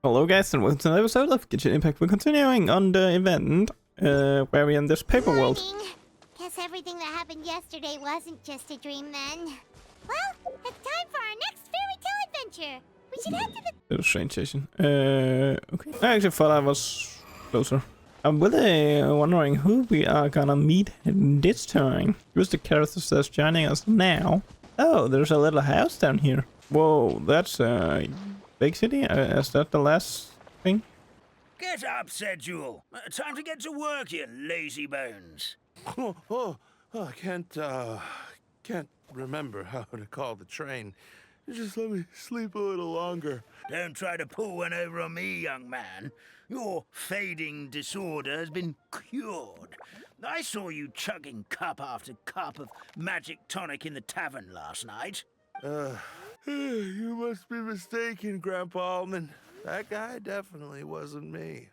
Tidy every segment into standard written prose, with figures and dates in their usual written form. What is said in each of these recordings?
Hello guys and welcome to another episode of Genshin Impact. We're continuing on the event where we're in this paper world. Morning. Guess everything that happened yesterday wasn't just a dream then. Well, it's time for our next fairy tale adventure. We should head to the... Little train station. Okay. I actually thought I was closer. I'm really wondering who we are gonna meet this time. Who's the characters that's joining us now? Oh, there's a little house down here. Whoa, that's big city? Is that the last thing? Get up, said Jewel. Time to get to work, you lazy bones. I can't remember how to call the train. Just let me sleep a little longer. Don't try to pull one over on me, young man. Your fading disorder has been cured. I saw you chugging cup after cup of magic tonic in the tavern last night. You must be mistaken, Grandpa Almond. That guy definitely wasn't me.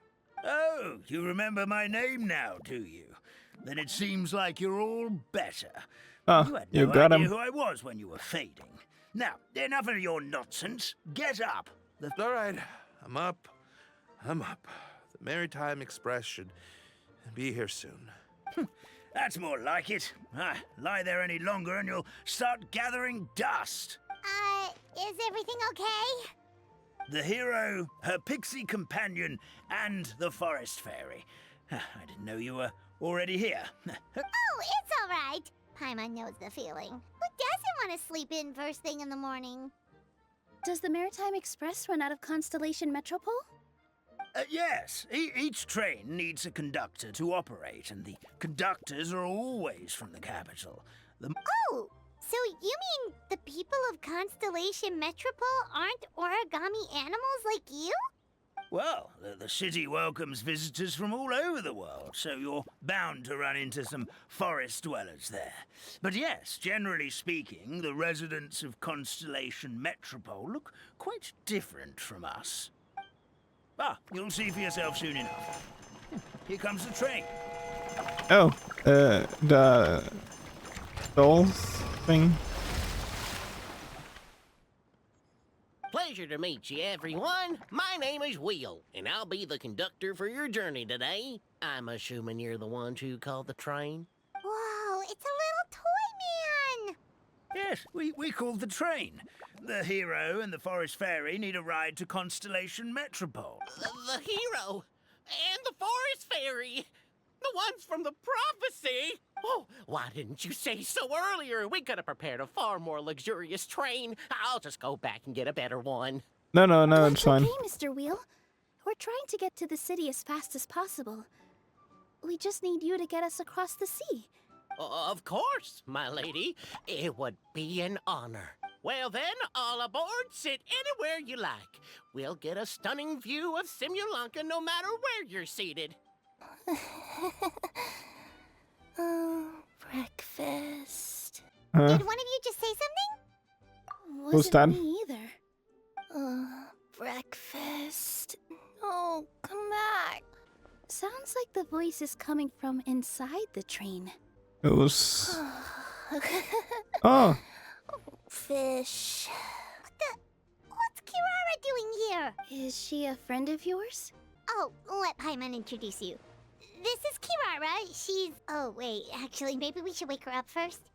Oh, you remember my name now, do you? Then it seems like you're all better. Oh, You had you no got idea him. who I was when you were fading. Now, enough of your nonsense. Get up. All right, I'm up. The Maritime Express should be here soon. That's more like it. Lie there any longer and you'll start gathering dust. Is everything okay? The hero, her pixie companion, and the forest fairy. I didn't know you were already here. Oh, it's all right. Paimon knows the feeling. Who doesn't want to sleep in first thing in the morning? Does the Maritime Express run out of Constellation Metropole? Yes, each train needs a conductor to operate, and the conductors are always from the capital. Oh, so you mean the people of Constellation Metropole aren't origami animals like you? Well, the city welcomes visitors from all over the world, so you're bound to run into some forest dwellers there. But yes, generally speaking, the residents of Constellation Metropole look quite different from us. You'll see for yourself soon enough. Here comes the train. Oh, the dolls thing. Pleasure to meet you, everyone. My name is Will, and I'll be the conductor for your journey today. I'm assuming you're the ones who called the train. Whoa, it's a little toy man! Yes, we called the train. The hero and the forest fairy need a ride to Constellation Metropole. The hero and the forest fairy. The ones from the prophecy. Oh, why didn't you say so earlier? We could have prepared a far more luxurious train. I'll just go back and get a better one. No, That's it's fine. okay, Mr. Wheel. We're trying to get to the city as fast as possible. We just need you to get us across the sea. Of course, my lady. It would be an honor. Well then, all aboard, sit anywhere you like. We'll get a stunning view of Simulanka no matter where you're seated. Oh, breakfast. Did one of you just say something? Wasn't Who's that? me either. Breakfast. Oh, come back. Sounds like the voice is coming from inside the train. It was. Oh, Fish. What's Kirara doing here? Is she a friend of yours? Oh, let Paimon introduce you. This is Kirara. She's... Oh, wait. Actually, maybe we should wake her up first.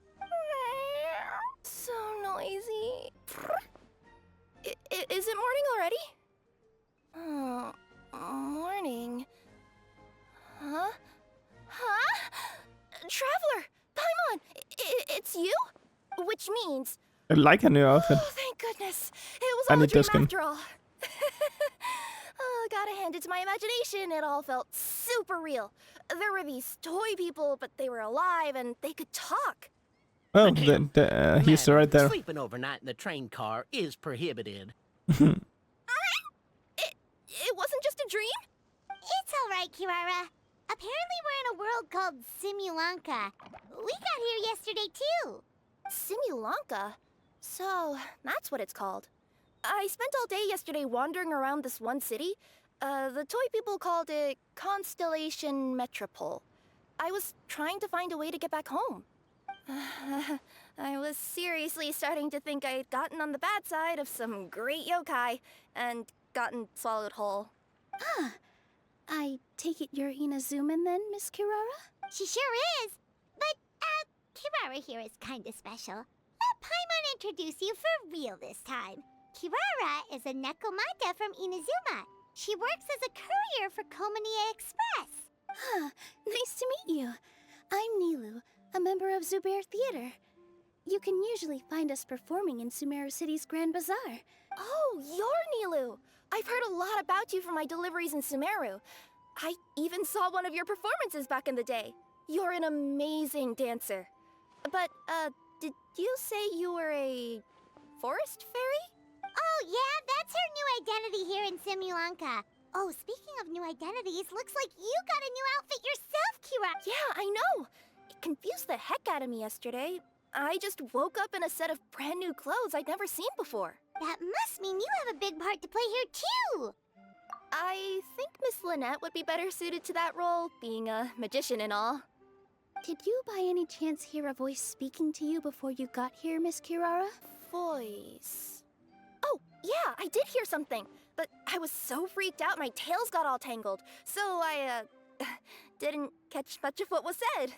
So noisy. Is it morning already? Oh, morning. Huh? Traveler! Paimon! It's you? Which means... I like a new outfit. Oh, thank goodness. It was I all a need dream this skin. after all. Oh, gotta hand it to my imagination. It all felt super real. There were these toy people, but they were alive and they could talk. Oh, he's Madam, right there. Sleeping overnight in the train car is prohibited. It wasn't just a dream? It's all right, Kirara. Apparently we're in a world called Simulanka. We got here yesterday, too. Simulanka? So, that's what it's called. I spent all day yesterday wandering around this one city. The toy people called it Constellation Metropole. I was trying to find a way to get back home. I was seriously starting to think I'd gotten on the bad side of some great yokai, and gotten swallowed whole. I take it you're Inazuman then, Miss Kirara? She sure is. But, Kirara here is kinda special. Let Paimon introduce you for real this time. Kirara is a nekomata from Inazuma. She works as a courier for Komanie Express. Nice to meet you. I'm Nilu, a member of Zubair Theater. You can usually find us performing in Sumeru City's Grand Bazaar. Oh, you're Nilu! I've heard a lot about you from my deliveries in Sumeru. I even saw one of your performances back in the day. You're an amazing dancer. But, did you say you were a forest fairy? Oh, yeah, that's her new identity here in Simulanka. Oh, speaking of new identities, looks like you got a new outfit yourself, Kira. Yeah, I know. It confused the heck out of me yesterday. I just woke up in a set of brand new clothes I'd never seen before. That must mean you have a big part to play here, too. I think Miss Lynette would be better suited to that role, being a magician and all. Did you by any chance hear a voice speaking to you before you got here, Miss Kirara? Voice. Oh, yeah, I did hear something. But I was so freaked out my tails got all tangled. So I, didn't catch much of what was said.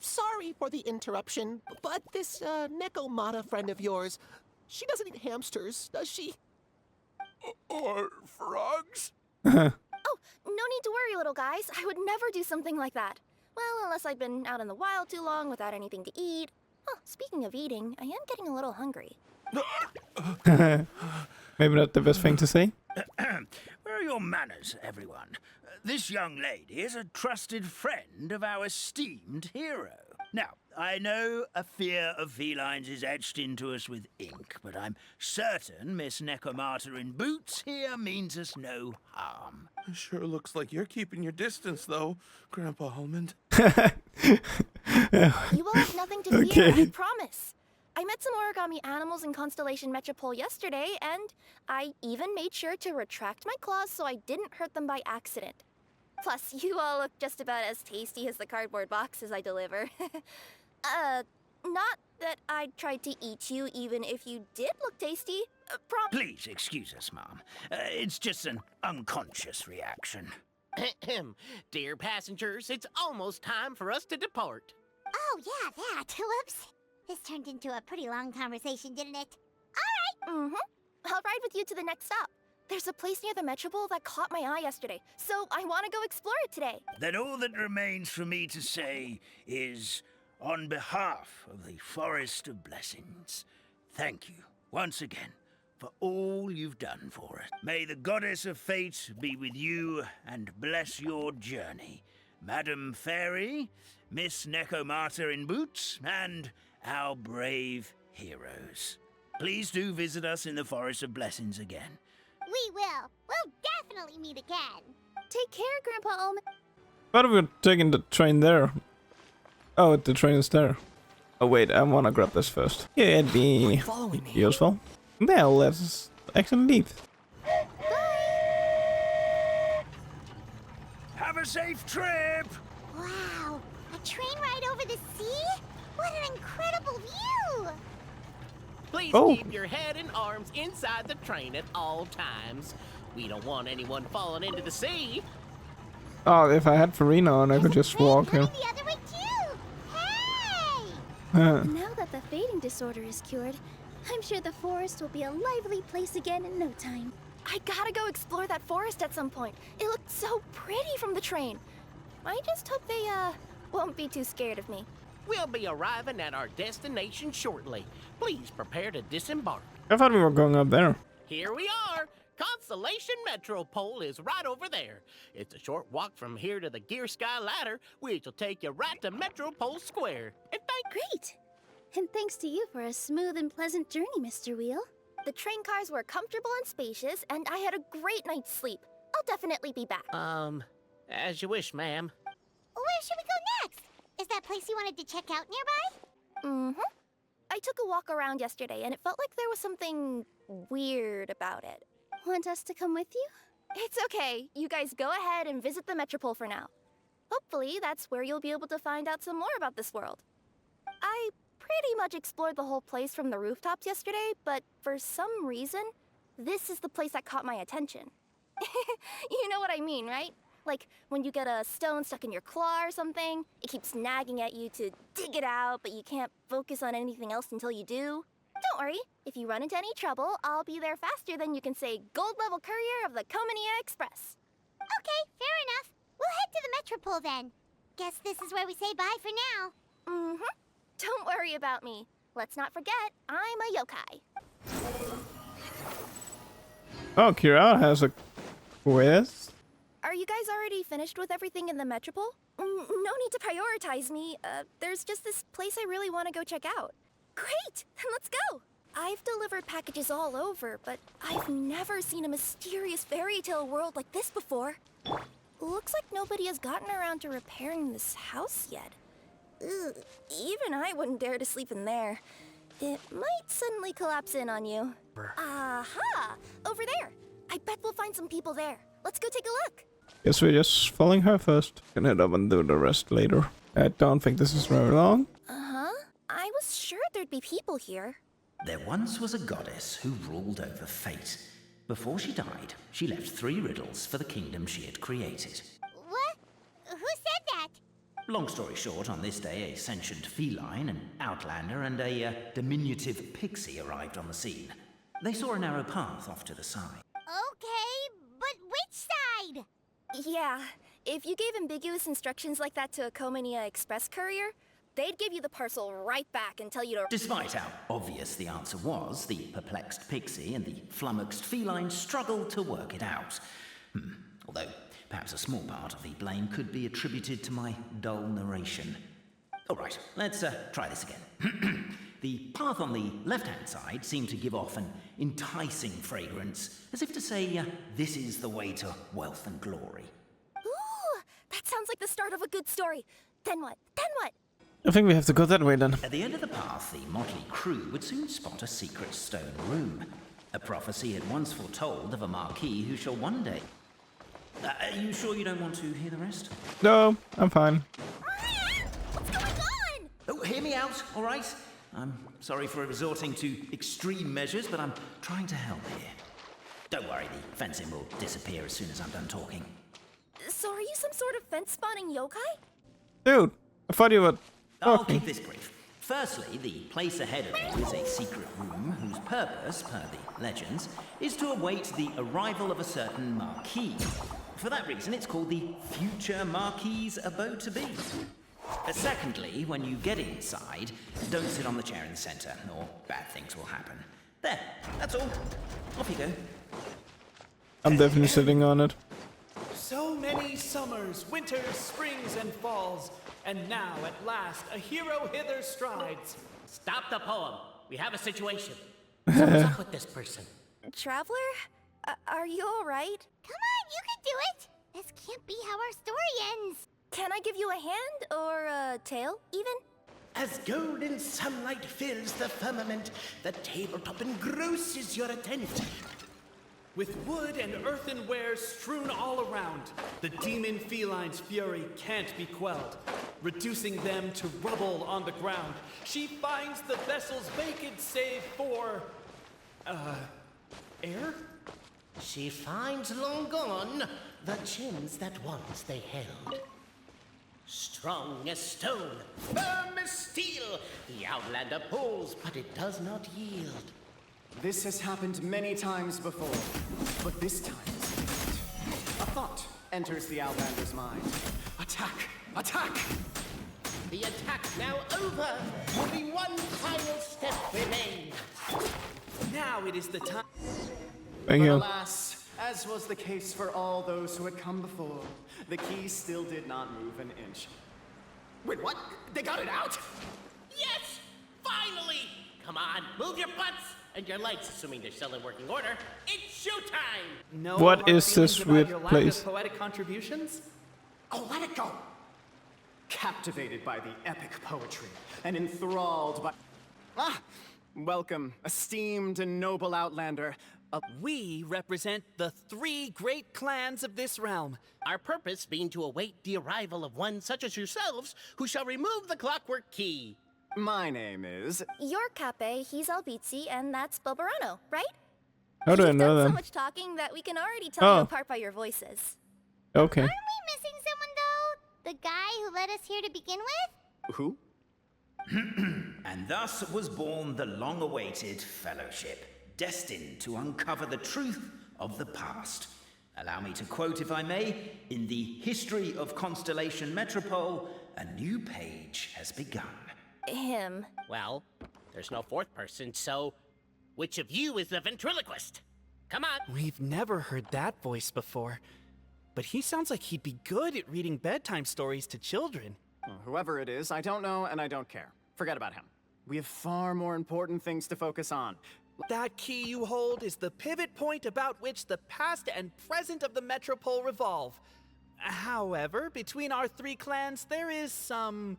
Sorry for the interruption, but this Nekomata friend of yours, she doesn't eat hamsters, does she? Or frogs? Oh, no need to worry, little guys. I would never do something like that. Well, unless I've been out in the wild too long without anything to eat. Oh, speaking of eating, I am getting a little hungry. Maybe not the best thing to say. Where are your manners, everyone? This young lady is a trusted friend of our esteemed hero. Now, I know a fear of felines is etched into us with ink, but I'm certain Miss Nekomata-in boots here means us no harm. Sure looks like you're keeping your distance, though, Grandpa Almond. You will have nothing to fear, Okay. I promise. I met some origami animals in Constellation Metropole yesterday, and I even made sure to retract my claws so I didn't hurt them by accident. Plus, you all look just about as tasty as the cardboard boxes I deliver. Not that I tried to eat you even if you did look tasty. Please excuse us, Mom. It's just an unconscious reaction. Dear passengers, it's almost time for us to depart. Oh, yeah, that. Whoops. This turned into a pretty long conversation, didn't it? Mm-hmm. I'll ride with you to the next stop. There's a place near the Metropole that caught my eye yesterday, so I want to go explore it today. Then all that remains for me to say is, on behalf of the Forest of Blessings, thank you once again for all you've done for us. May the Goddess of Fate be with you and bless your journey. Madam Fairy, Miss Nekomata-in boots, and our brave heroes. Please do visit us in the Forest of Blessings again. We will. We'll definitely meet again. Take care, Grandpa Almond. But we're taking the train there. Oh, the train is there. Oh wait, I wanna grab this first. Yeah, it'd be Following me. useful. Now let's actually leave. Have a safe trip! Wow, a train ride over the sea? What an incredible view! Please Oh. keep your head and arms inside the train at all times. We don't want anyone falling into the sea. Oh, if I had Farina on, I could There's a just train walk here. coming the other way too! Hey! Now that the fading disorder is cured, I'm sure the forest will be a lively place again in no time. I gotta go explore that forest at some point. It looked so pretty from the train. I just hope they, won't be too scared of me. We'll be arriving at our destination shortly. Please prepare to disembark. I thought we were going up there. Here we are. Constellation Metropole is right over there. It's a short walk from here to the Gear Sky Ladder, which will take you right to Metropole Square. And Great! And thanks to you for a smooth and pleasant journey, Mr. Wheel. The train cars were comfortable and spacious, and I had a great night's sleep. I'll definitely be back. as you wish, ma'am. Where should we go next? Is that place you wanted to check out nearby? Mm-hmm. I took a walk around yesterday, and it felt like there was something weird about it. Want us to come with you? It's okay. You guys go ahead and visit the Metropole for now. Hopefully, that's where you'll be able to find out some more about this world. I pretty much explored the whole place from the rooftops yesterday, but for some reason, this is the place that caught my attention. You know what I mean, right? Like when you get a stone stuck in your claw or something, it keeps nagging at you to dig it out, but you can't focus on anything else until you do. Don't worry, if you run into any trouble, I'll be there faster than you can say gold level courier of the Komania Express. Okay, fair enough. We'll head to the Metropole then. Guess this is where we say bye for now. Mm-hmm. Don't worry about me. Let's not forget, I'm a yokai. Oh, Kira has a quiz. Are you guys already finished with everything in the Metropole? No need to prioritize me. There's just this place I really want to go check out. Great! Then let's go! I've delivered packages all over, but I've never seen a mysterious fairy tale world like this before. Looks like nobody has gotten around to repairing this house yet. Ugh, even I wouldn't dare to sleep in there. It might suddenly collapse in on you. Aha! Over there! I bet we'll find some people there. Let's go take a look. Guess we're just following her first. Can head up and do the rest later. I don't think this is very long. Uh-huh. I was sure there'd be people here. There once was a goddess who ruled over fate. Before she died, she left 3 riddles for the kingdom she had created. What? Who said that? Long story short, on this day, a sentient feline, an outlander, and a diminutive pixie arrived on the scene. They saw a narrow path off to the side. Okay, but which side? Yeah, if you gave ambiguous instructions like that to a Komania Express courier, they'd give you the parcel right back and tell you to... Despite how obvious the answer was, the perplexed pixie and the flummoxed feline struggled to work it out. Although, perhaps a small part of the blame could be attributed to my dull narration. All right, let's try this again. The path on the left-hand side seemed to give off an enticing fragrance, as if to say, this is the way to wealth and glory. Ooh, that sounds like the start of a good story. Then what? Then what? I think we have to go that way then. At the end of the path, the motley crew would soon spot a secret stone room. A prophecy had once foretold of a marquis who shall one day... Are you sure you don't want to hear the rest? No, I'm fine. What's going on? Oh, hear me out, all right? I'm sorry for resorting to extreme measures, but I'm trying to help here. Don't worry, the fencing will disappear as soon as I'm done talking. So are you some sort of fence-spawning yokai? Dude, I thought you were I'll talking. keep this brief. Firstly, the place ahead of you is a secret room whose purpose, per the legends, is to await the arrival of a certain marquis. For that reason, it's called the future marquis's abode to be. Secondly, when you get inside, don't sit on the chair in the center, or bad things will happen. There, that's all. Off you go. I'm definitely sitting on it. So many summers, winters, springs, and falls, and now at last a hero hither strides. Stop the poem. We have a situation. What's up with this person? Traveler? Are you alright? Come on, you can do it! This can't be how our story ends. Can I give you a hand or a tail, even? As golden sunlight fills the firmament, the tabletop engrosses your attention. With wood and earthenware strewn all around, the demon feline's fury can't be quelled. Reducing them to rubble on the ground, she finds the vessel's vacant save for... air? She finds long gone the gems that once they held. Strong as stone, firm as steel, the outlander pulls, but it does not yield. This has happened many times before, but this time is different. A thought enters the Outlander's mind. Attack! Attack! The attack's now over. Only one final step remains. Now it is the time. Thank But you. alas, as was the case for all those who had come before, the key still did not move an inch. Wait, what? They got it out? Yes! Finally! Come on, move your butts and your legs, assuming they're still in working order. It's showtime! No What hard is this feelings about weird your lack place? of poetic contributions? Oh, let it go! Captivated by the epic poetry and enthralled by... Ah! Welcome, esteemed and noble Outlander. We represent the 3 great clans of this realm. Our purpose being to await the arrival of one such as yourselves who shall remove the clockwork key. My name is... You're Cape, he's Albizzi, and that's Bobarano, right? How do I You've know done so them? much talking that we can already tell you Oh. apart by your voices. Okay. Aren't we missing someone, though? The guy who led us here to begin with? Who? And thus was born the long-awaited fellowship, destined to uncover the truth of the past. Allow me to quote, if I may, in the history of Constellation Metropole, a new page has begun. Him. Well, there's no fourth person, so which of you is the ventriloquist? Come on. We've never heard that voice before. But he sounds like he'd be good at reading bedtime stories to children. Well, whoever it is, I don't know and I don't care. Forget about him. We have far more important things to focus on. That key you hold is the pivot point about which the past and present of the Metropole revolve. However, between our three clans, there is some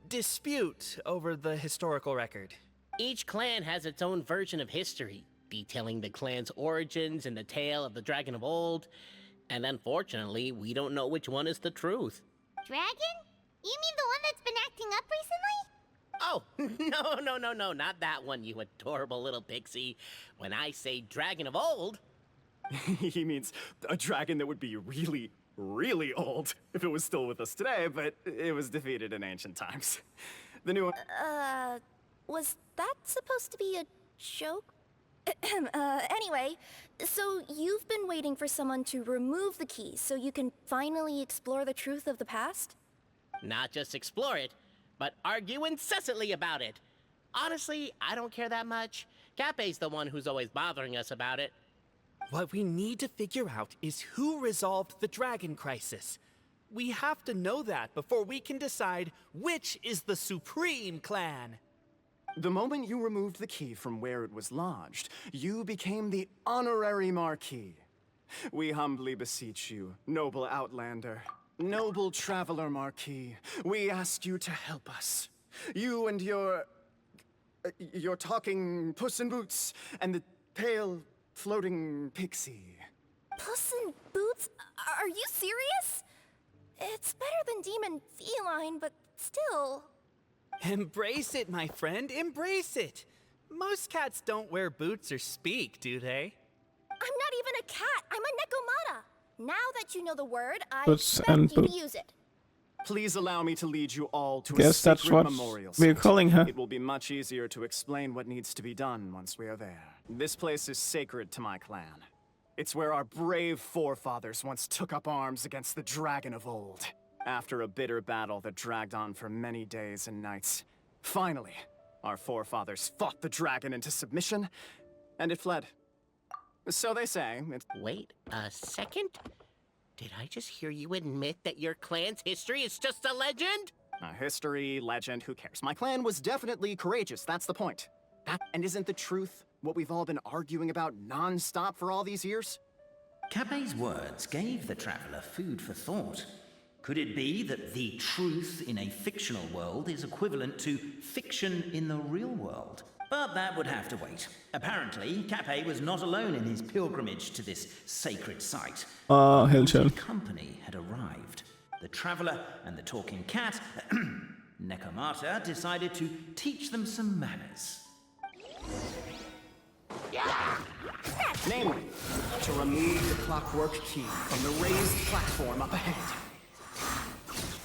dispute over the historical record. Each clan has its own version of history, detailing the clan's origins and the tale of the dragon of old. And unfortunately, we don't know which one is the truth. Dragon? You mean the one that's been acting up recently? Oh, no, not that one, you adorable little pixie. When I say dragon of old... He means a dragon that would be really, really old if it was still with us today, but it was defeated in ancient times. The new one... Was that supposed to be a joke? Anyway, so you've been waiting for someone to remove the key so you can finally explore the truth of the past? Not just explore it, but argue incessantly about it. Honestly, I don't care that much. Cape's the one who's always bothering us about it. What we need to figure out is who resolved the dragon crisis. We have to know that before we can decide which is the supreme clan. The moment you removed the key from where it was lodged, you became the honorary Marquis. We humbly beseech you, noble outlander, noble traveler Marquis, we ask you to help us. You and your talking Puss in Boots and the pale floating pixie. Puss in Boots? Are you serious? It's better than demon feline, but still... Embrace it, my friend, embrace it. Most cats don't wear boots or speak, do they? I'm not even a cat, I'm a nekomata. Now that you know the word, I Boots expect and you to boot. use it. Please allow me to lead you all to a Guess that's sacred what memorial we're site. calling her. It will be much easier to explain what needs to be done once we are there. This place is sacred to my clan. It's where our brave forefathers once took up arms against the dragon of old. After a bitter battle that dragged on for many days and nights, finally, our forefathers fought the dragon into submission, and it fled. So they say. Wait a second? Did I just hear you admit that your clan's history is just a legend? History, legend, who cares? My clan was definitely courageous, that's the point. And isn't the truth what we've all been arguing about non-stop for all these years? Cape's words gave the traveler food for thought. Could it be that the truth in a fictional world is equivalent to fiction in the real world? But that would have to wait. Apparently, Cape was not alone in his pilgrimage to this sacred site. Hellchild. Company had arrived. The traveler and the talking cat, Nekomata, decided to teach them some manners. Namely, to remove the clockwork key from the raised platform up ahead.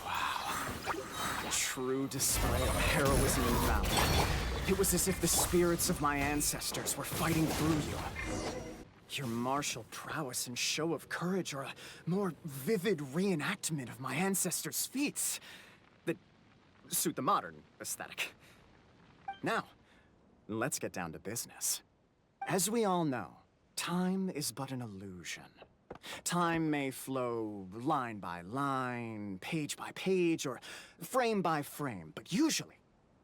Wow. A true display of heroism and valor. It was as if the spirits of my ancestors were fighting through you. Your martial prowess and show of courage are a more vivid reenactment of my ancestors' feats that suit the modern aesthetic. Now, let's get down to business. As we all know, time is but an illusion. Time may flow line by line, page by page, or frame by frame, but usually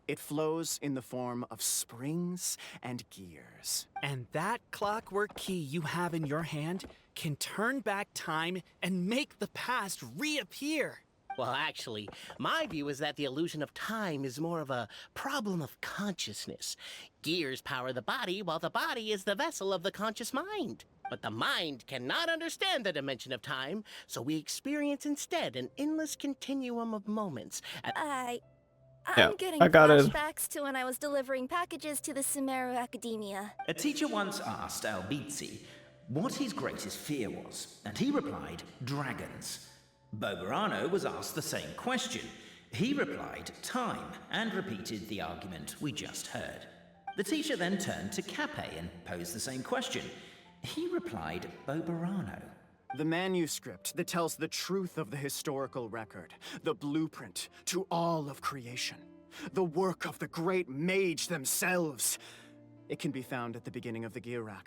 it flows in the form of springs and gears. And that clockwork key you have in your hand can turn back time and make the past reappear. Well, actually, my view is that the illusion of time is more of a problem of consciousness. Gears power the body, while the body is the vessel of the conscious mind. But the mind cannot understand the dimension of time, so we experience instead an endless continuum of moments. Yeah, I'm getting I got it. flashbacks to when I was delivering packages to the Sumeru Academia. A teacher once asked Albizzi what his greatest fear was, and he replied, dragons. Boberano was asked the same question. He replied, time, and repeated the argument we just heard. The teacher then turned to Cape and posed the same question. He replied, Boberano. The manuscript that tells the truth of the historical record, the blueprint to all of creation, the work of the great mage themselves. It can be found at the beginning of the Girac.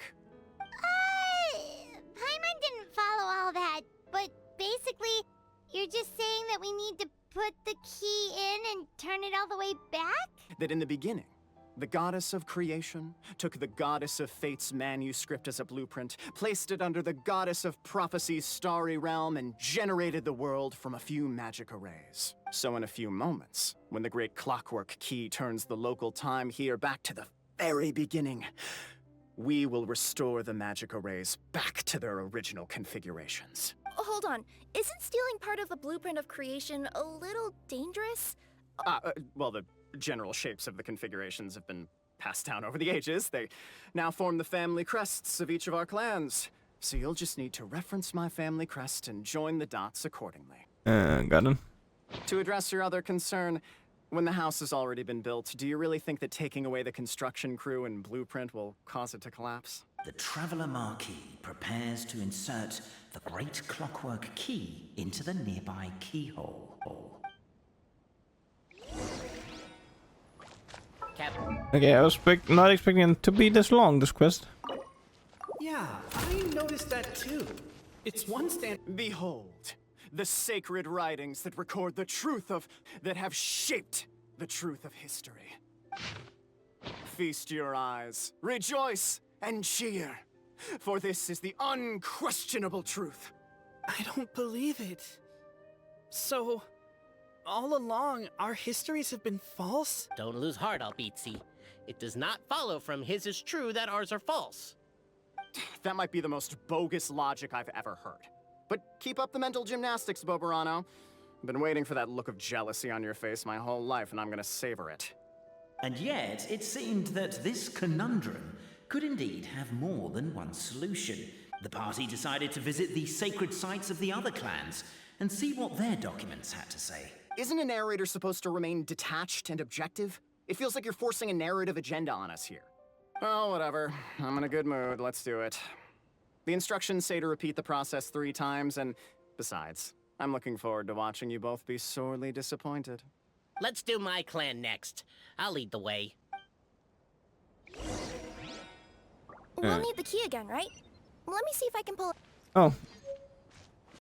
Paimon didn't follow all that, but basically, you're just saying that we need to put the key in and turn it all the way back? That in the beginning, the goddess of creation took the goddess of fate's manuscript as a blueprint, placed it under the goddess of prophecy's starry realm, and generated the world from a few magic arrays. So in a few moments, when the great clockwork key turns the local time here back to the very beginning, we will restore the magic arrays back to their original configurations. Hold on, isn't stealing part of the blueprint of creation a little dangerous? Well, the general shapes of the configurations have been passed down over the ages. They now form the family crests of each of our clans. So you'll just need to reference my family crest and join the dots accordingly. Got it. To address your other concern, when the house has already been built, do you really think that taking away the construction crew and blueprint will cause it to collapse? The Traveller Marquis prepares to insert the great clockwork key into the nearby keyhole. Okay, I was not expecting it to be this long, this quest. Yeah, I noticed that too. It's one stand. Behold, the sacred writings that record the truth of... that have shaped the truth of history. Feast your eyes, rejoice, and cheer, for this is the unquestionable truth. I don't believe it. So, all along, our histories have been false? Don't lose heart, Albizzi. It does not follow from his is true that ours are false. That might be the most bogus logic I've ever heard. But keep up the mental gymnastics, Boberano. I've been waiting for that look of jealousy on your face my whole life, and I'm gonna savor it. And yet, it seemed that this conundrum could indeed have more than one solution. The party decided to visit the sacred sites of the other clans and see what their documents had to say. Isn't a narrator supposed to remain detached and objective? It feels like you're forcing a narrative agenda on us here. Well, whatever. I'm in a good mood. Let's do it. The instructions say to repeat the process 3 times, and besides, I'm looking forward to watching you both be sorely disappointed. Let's do my clan next. I'll lead the way. We'll need the key again, right? Let me see if I can pull... Oh.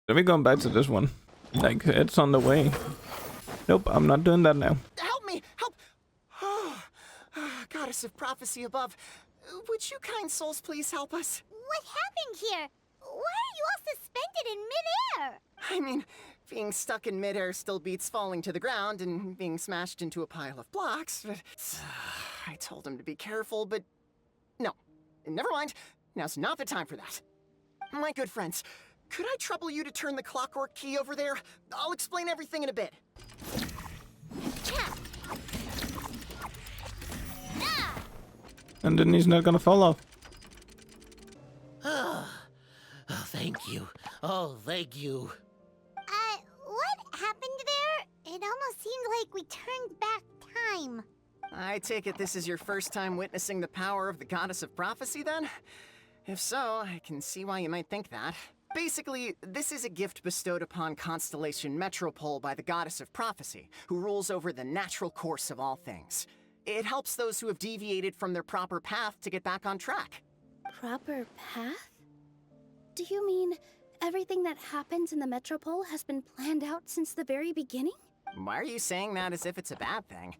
Let me go back to this one. Like, it's on the way. Nope, I'm not doing that now. Help me! Help! Oh, goddess of prophecy above, would you kind souls please help us? What happened here? Why are you all suspended in midair? I mean, being stuck in midair still beats falling to the ground and being smashed into a pile of blocks, but... I told him to be careful, but... No. Never mind. Now's not the time for that. My good friends, could I trouble you to turn the clockwork key over there? I'll explain everything in a bit. And then he's not gonna fall off. Oh, thank you. Oh, thank you. What happened there? It almost seemed like we turned back time. I take it this is your first time witnessing the power of the goddess of prophecy, then? If so, I can see why you might think that. Basically, this is a gift bestowed upon Constellation Metropole by the goddess of prophecy, who rules over the natural course of all things. It helps those who have deviated from their proper path to get back on track. Proper path? Do you mean everything that happens in the Metropole has been planned out since the very beginning? Why are you saying that as if it's a bad thing?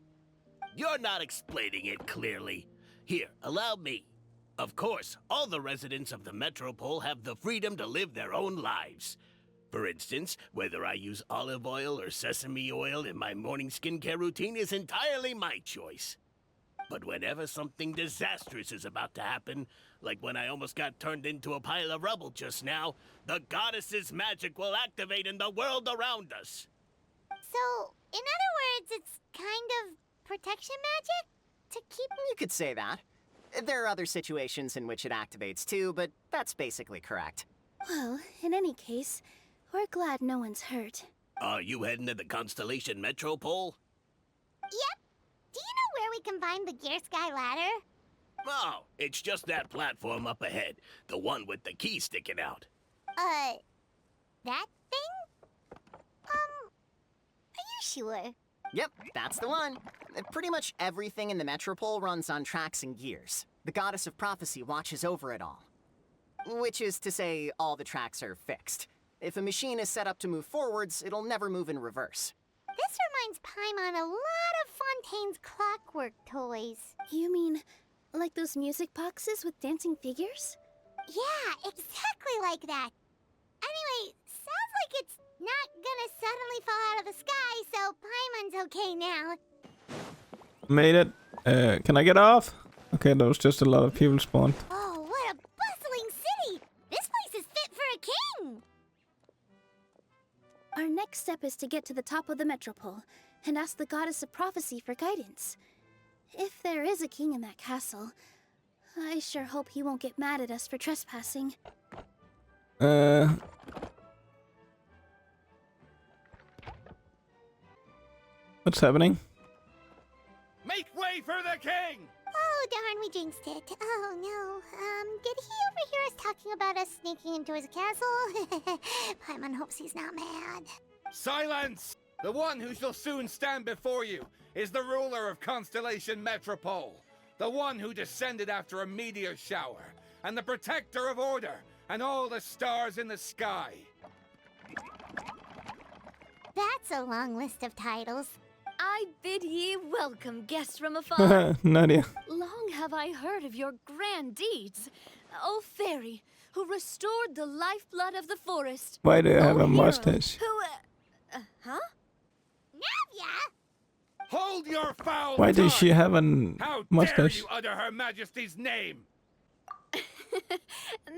You're not explaining it clearly. Here, allow me. Of course, all the residents of the Metropole have the freedom to live their own lives. For instance, whether I use olive oil or sesame oil in my morning skincare routine is entirely my choice. But whenever something disastrous is about to happen, like when I almost got turned into a pile of rubble just now, the goddess's magic will activate in the world around us. So, in other words, it's kind of protection magic? To keep... You could say that. There are other situations in which it activates too, but that's basically correct. Well, in any case, we're glad no one's hurt. Are you heading to the Constellation Metropole? Yep. Do you know where we can find the Gear Sky ladder? Oh, it's just that platform up ahead. The one with the key sticking out. That thing? Are you sure? Yep, that's the one. Pretty much everything in the Metropole runs on tracks and gears. The Goddess of Prophecy watches over it all. Which is to say, all the tracks are fixed. If a machine is set up to move forwards, it'll never move in reverse. This reminds Paimon a lot of Fontaine's clockwork toys. You mean, like those music boxes with dancing figures? Yeah, exactly like that. Anyway, sounds like it's not gonna suddenly fall out of the sky, so Paimon's okay now. Made it. Can I get off? Okay, there was just a lot of people spawned. Oh, what a bustling city! This place is fit for a king! Our next step is to get to the top of the Metropole and ask the Goddess of Prophecy for guidance. If there is a king in that castle, I sure hope he won't get mad at us for trespassing. What's happening? Make way for the king! Oh, darn, we jinxed it. Oh, no. Did he overhear us talking about us sneaking into his castle? Paimon hopes he's not mad. Silence! The one who shall soon stand before you is the ruler of Constellation Metropole. The one who descended after a meteor shower, and the protector of order, and all the stars in the sky. That's a long list of titles. I bid ye welcome, guests from afar. No idea. Long have I heard of your grand deeds, O fairy, who restored the lifeblood of the forest. Why do you have a hero mustache? Who, huh? Navia! Hold your foul Why does she tongue! have a How dare mustache? you utter Her Majesty's name?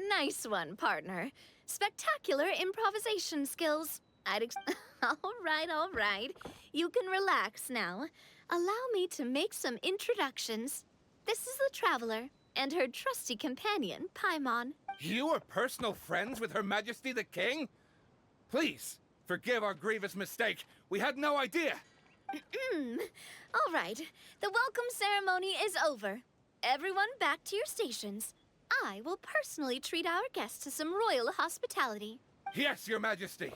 Nice one, partner. Spectacular improvisation skills. All right. You can relax now. Allow me to make some introductions. This is the Traveler and her trusty companion, Paimon. You are personal friends with Her Majesty the King? Please, forgive our grievous mistake. We had no idea. All right. The welcome ceremony is over. Everyone back to your stations. I will personally treat our guests to some royal hospitality. Yes, Your Majesty.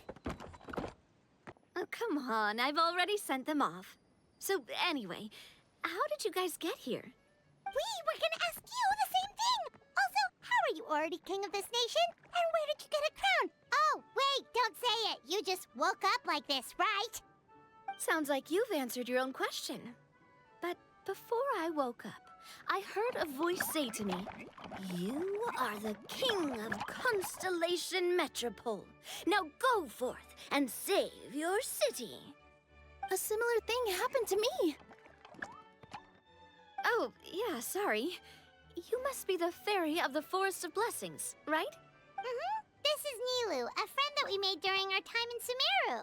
Oh, come on. I've already sent them off. So, anyway, how did you guys get here? We were gonna ask you the same thing! Also, how are you already king of this nation? And where did you get a crown? Oh, wait, don't say it! You just woke up like this, right? Sounds like you've answered your own question. But before I woke up, I heard a voice say to me, "You are the king of Constellation Metropole. Now go forth and save your city." A similar thing happened to me. Oh, yeah, sorry. You must be the fairy of the Forest of Blessings, right? This is Nilu, a friend that we made during our time in Sumeru.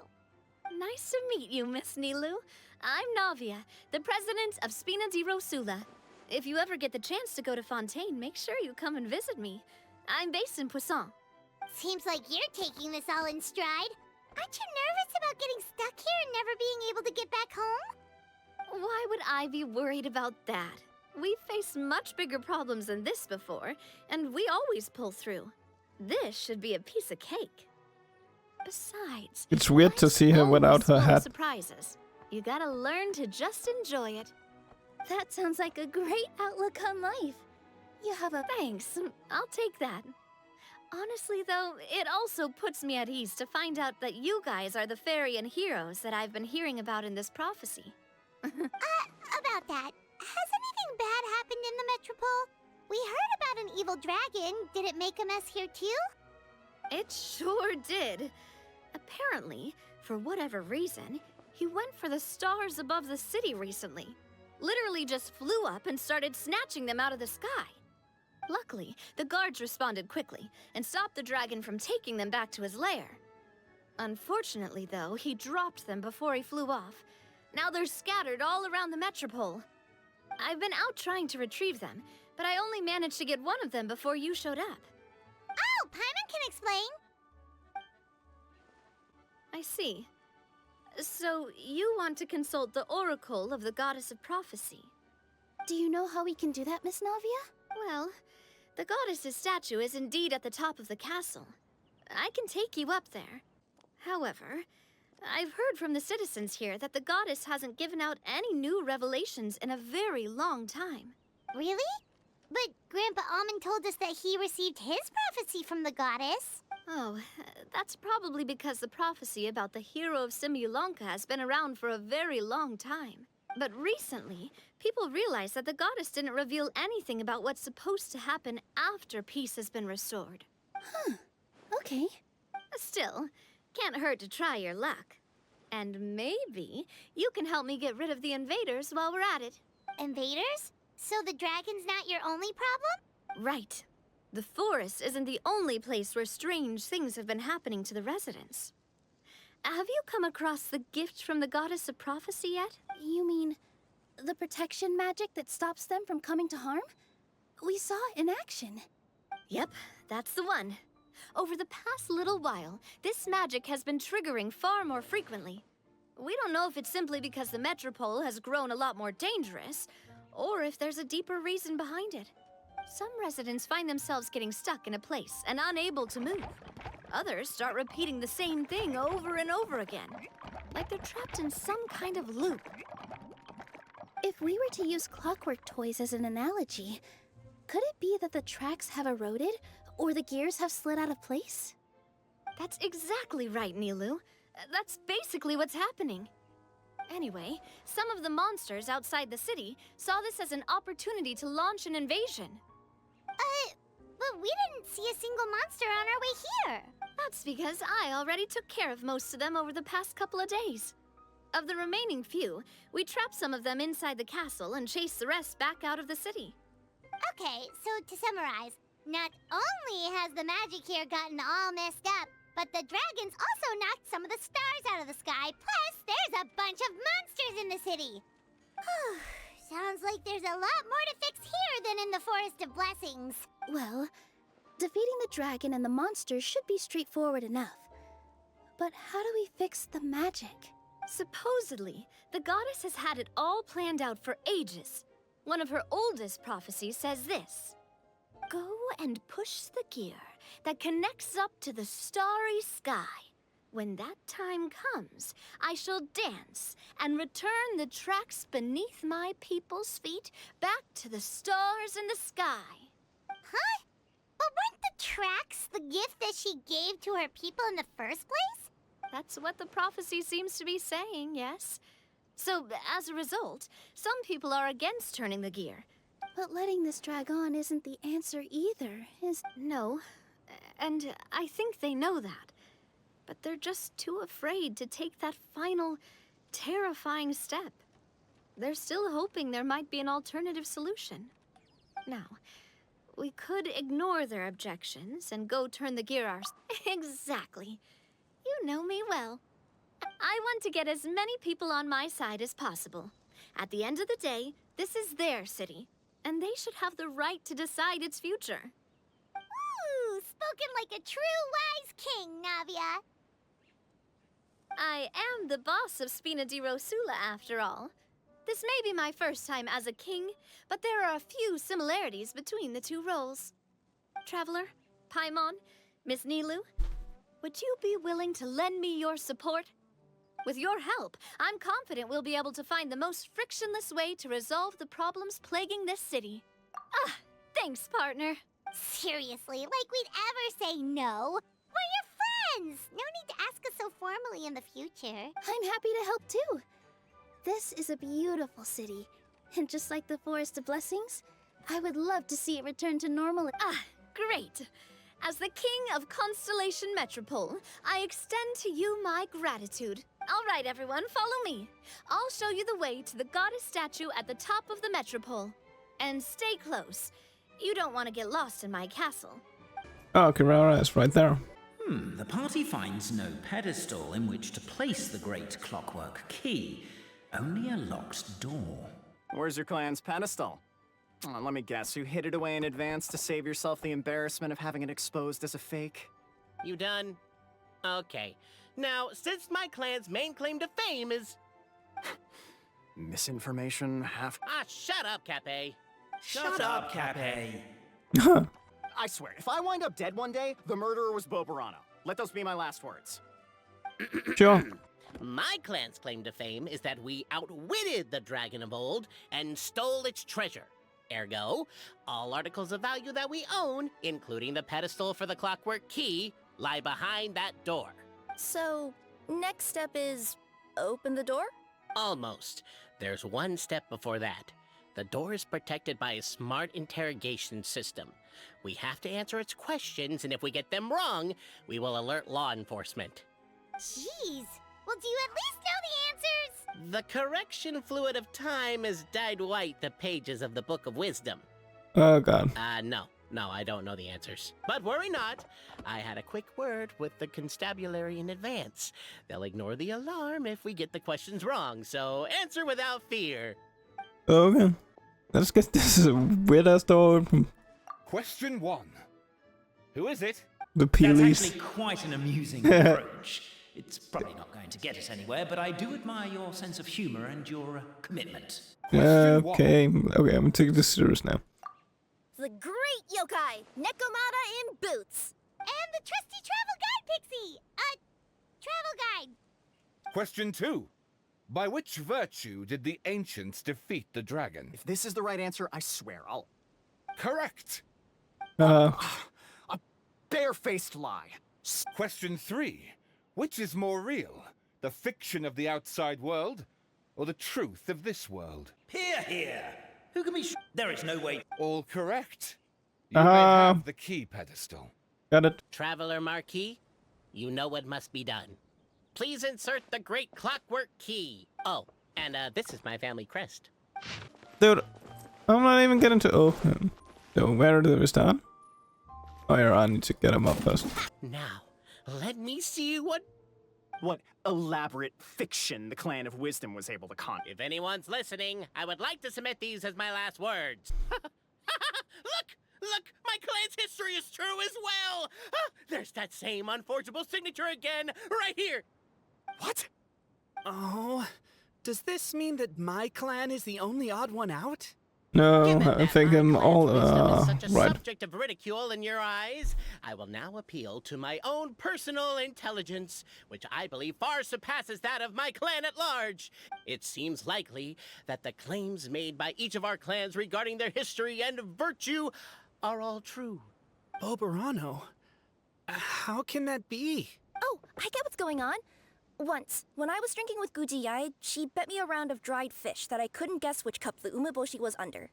Nice to meet you, Miss Nilu. I'm Navia, the president of Spina di Rosula. If you ever get the chance to go to Fontaine, make sure you come and visit me. I'm based in Poisson. Seems like you're taking this all in stride. Aren't you nervous about getting stuck here and never being able to get back home? Why would I be worried about that? We've faced much bigger problems than this before, and we always pull through. This should be a piece of cake. Besides, It's weird to life's see her without always her full of hat. surprises. You gotta learn to just enjoy it. That sounds like a great outlook on life. You have a... Thanks, I'll take that. Honestly, though, it also puts me at ease to find out that you guys are the fairy and heroes that I've been hearing about in this prophecy. About that, has anything bad happened in the Metropole? We heard about an evil dragon. Did it make a mess here too? It sure did. Apparently, for whatever reason, he went for the stars above the city recently. Literally just flew up and started snatching them out of the sky. Luckily, the guards responded quickly and stopped the dragon from taking them back to his lair. Unfortunately, though, he dropped them before he flew off, Now they're scattered all around the metropole. I've been out trying to retrieve them, but I only managed to get one of them before you showed up. Oh, Paimon can explain. I see. So, you want to consult the Oracle of the Goddess of Prophecy? Do you know how we can do that, Miss Navia? Well, the goddess's statue is indeed at the top of the castle. I can take you up there. However, I've heard from the citizens here that the goddess hasn't given out any new revelations in a very long time. Really? But Grandpa Almond told us that he received his prophecy from the goddess. Oh, that's probably because the prophecy about the hero of Simulanka has been around for a very long time. But recently, people realized that the goddess didn't reveal anything about what's supposed to happen after peace has been restored. Huh. Okay. Still, can't hurt to try your luck. And maybe you can help me get rid of the invaders while we're at it. Invaders? So the dragon's not your only problem? Right. The forest isn't the only place where strange things have been happening to the residents. Have you come across the gift from the Goddess of Prophecy yet? You mean the protection magic that stops them from coming to harm? We saw it in action. Yep, that's the one. Over the past little while, this magic has been triggering far more frequently. We don't know if it's simply because the metropole has grown a lot more dangerous, or if there's a deeper reason behind it. Some residents find themselves getting stuck in a place and unable to move. Others start repeating the same thing over and over again, like they're trapped in some kind of loop. If we were to use clockwork toys as an analogy, could it be that the tracks have eroded, or the gears have slid out of place? That's exactly right, Nilu. That's basically what's happening. Anyway, some of the monsters outside the city saw this as an opportunity to launch an invasion. But we didn't see a single monster on our way here. That's because I already took care of most of them over the past couple of days. Of the remaining few, we trapped some of them inside the castle and chased the rest back out of the city. Okay, so to summarize, not only has the magic here gotten all messed up, but the dragons also knocked some of the stars out of the sky, plus there's a bunch of monsters in the city. Sounds like there's a lot more to fix here than in the Forest of Blessings. Well, defeating the dragon and the monsters should be straightforward enough. But how do we fix the magic? Supposedly, the goddess has had it all planned out for ages. One of her oldest prophecies says this: "Go and push the gear that connects up to the starry sky. When that time comes, I shall dance and return the tracks beneath my people's feet back to the stars in the sky." Huh? But weren't the tracks the gift that she gave to her people in the first place? That's what the prophecy seems to be saying, yes. So, as a result, some people are against turning the gear. But letting this drag on isn't the answer either, is... No, and I think they know that. But they're just too afraid to take that final, terrifying step. They're still hoping there might be an alternative solution. Now, we could ignore their objections and go turn the gear ourselves. Exactly. You know me well. I want to get as many people on my side as possible. At the end of the day, this is their city, and they should have the right to decide its future. Ooh, spoken like a true wise king, Navia. I am the boss of Spina di Rosula, after all. This may be my first time as a king, but there are a few similarities between the two roles. Traveler, Paimon, Miss Nilu, would you be willing to lend me your support? With your help, I'm confident we'll be able to find the most frictionless way to resolve the problems plaguing this city. Ah, thanks, partner. Seriously, like we'd ever say no. We're your friends! No need to ask us so formally in the future. I'm happy to help too. This is a beautiful city, and just like the Forest of Blessings, I would love to see it return to normal. Ah, great. As the King of Constellation Metropole, I extend to you my gratitude. All right, everyone, follow me. I'll show you the way to the goddess statue at the top of the Metropole. And stay close. You don't want to get lost in my castle. Oh, Kirara is right there. The party finds no pedestal in which to place the great clockwork key. Only a locked door. Where's your clan's pedestal? Oh, let me guess, you hid it away in advance to save yourself the embarrassment of having it exposed as a fake? You done? Okay. Now, since my clan's main claim to fame is... Misinformation, half... Ah, shut up, Cape. Shut up, Cape. I swear, if I wind up dead one day, the murderer was Bobarano. Let those be my last words. Sure. My clan's claim to fame is that we outwitted the Dragon of Old and stole its treasure. Ergo, all articles of value that we own, including the pedestal for the clockwork key, lie behind that door. So, next step is open the door? Almost. There's one step before that. The door is protected by a smart interrogation system. We have to answer its questions, and if we get them wrong, we will alert law enforcement. Jeez. Well, do you at least know the answers? The correction fluid of time has dyed white the pages of the Book of Wisdom. Oh god. No, I don't know the answers. But worry not. I had a quick word with the constabulary in advance. They'll ignore the alarm if we get the questions wrong, so answer without fear. Okay. Let's get this weird ass door. Question 1. Who is it? The That's Peelies. actually quite an amusing approach. It's probably not going to get us anywhere, but I do admire your sense of humor and your commitment. Okay, okay, I'm taking this serious now. The great yokai, Nekomata-in boots. And the trusty travel guide, Pixie! Travel guide. Question 2. By which virtue did the ancients defeat the dragon? If this is the right answer, I swear I'll... Correct! A barefaced lie. Question 3. Which is more real? The fiction of the outside world, or the truth of this world? Hear, hear! Who can be There is no way... All correct. You may have the key pedestal. Got it. Traveler Marquis, you know what must be done. Please insert the great clockwork key. Oh, and this is my family crest. Dude, I'm not even getting to... Oh, so where do we start? Oh yeah, I need to get him up first. Now, let me see what elaborate fiction the Clan of Wisdom was able to con. If anyone's listening, I would like to submit these as my last words. Look, my clan's history is true as well. There's that same unforgeable signature again, right here. What? Oh, does this mean that my clan is the only odd one out? No, Given I that think my I'm clan's all, wisdom is such a right. subject of ridicule in your eyes, I will now appeal to my own personal intelligence, which I believe far surpasses that of my clan at large. It seems likely that the claims made by each of our clans regarding their history and virtue are all true. Bobarano? How can that be? Oh, I get what's going on. Once, when I was drinking with Gujiyai, she bet me a round of dried fish that I couldn't guess which cup the umeboshi was under.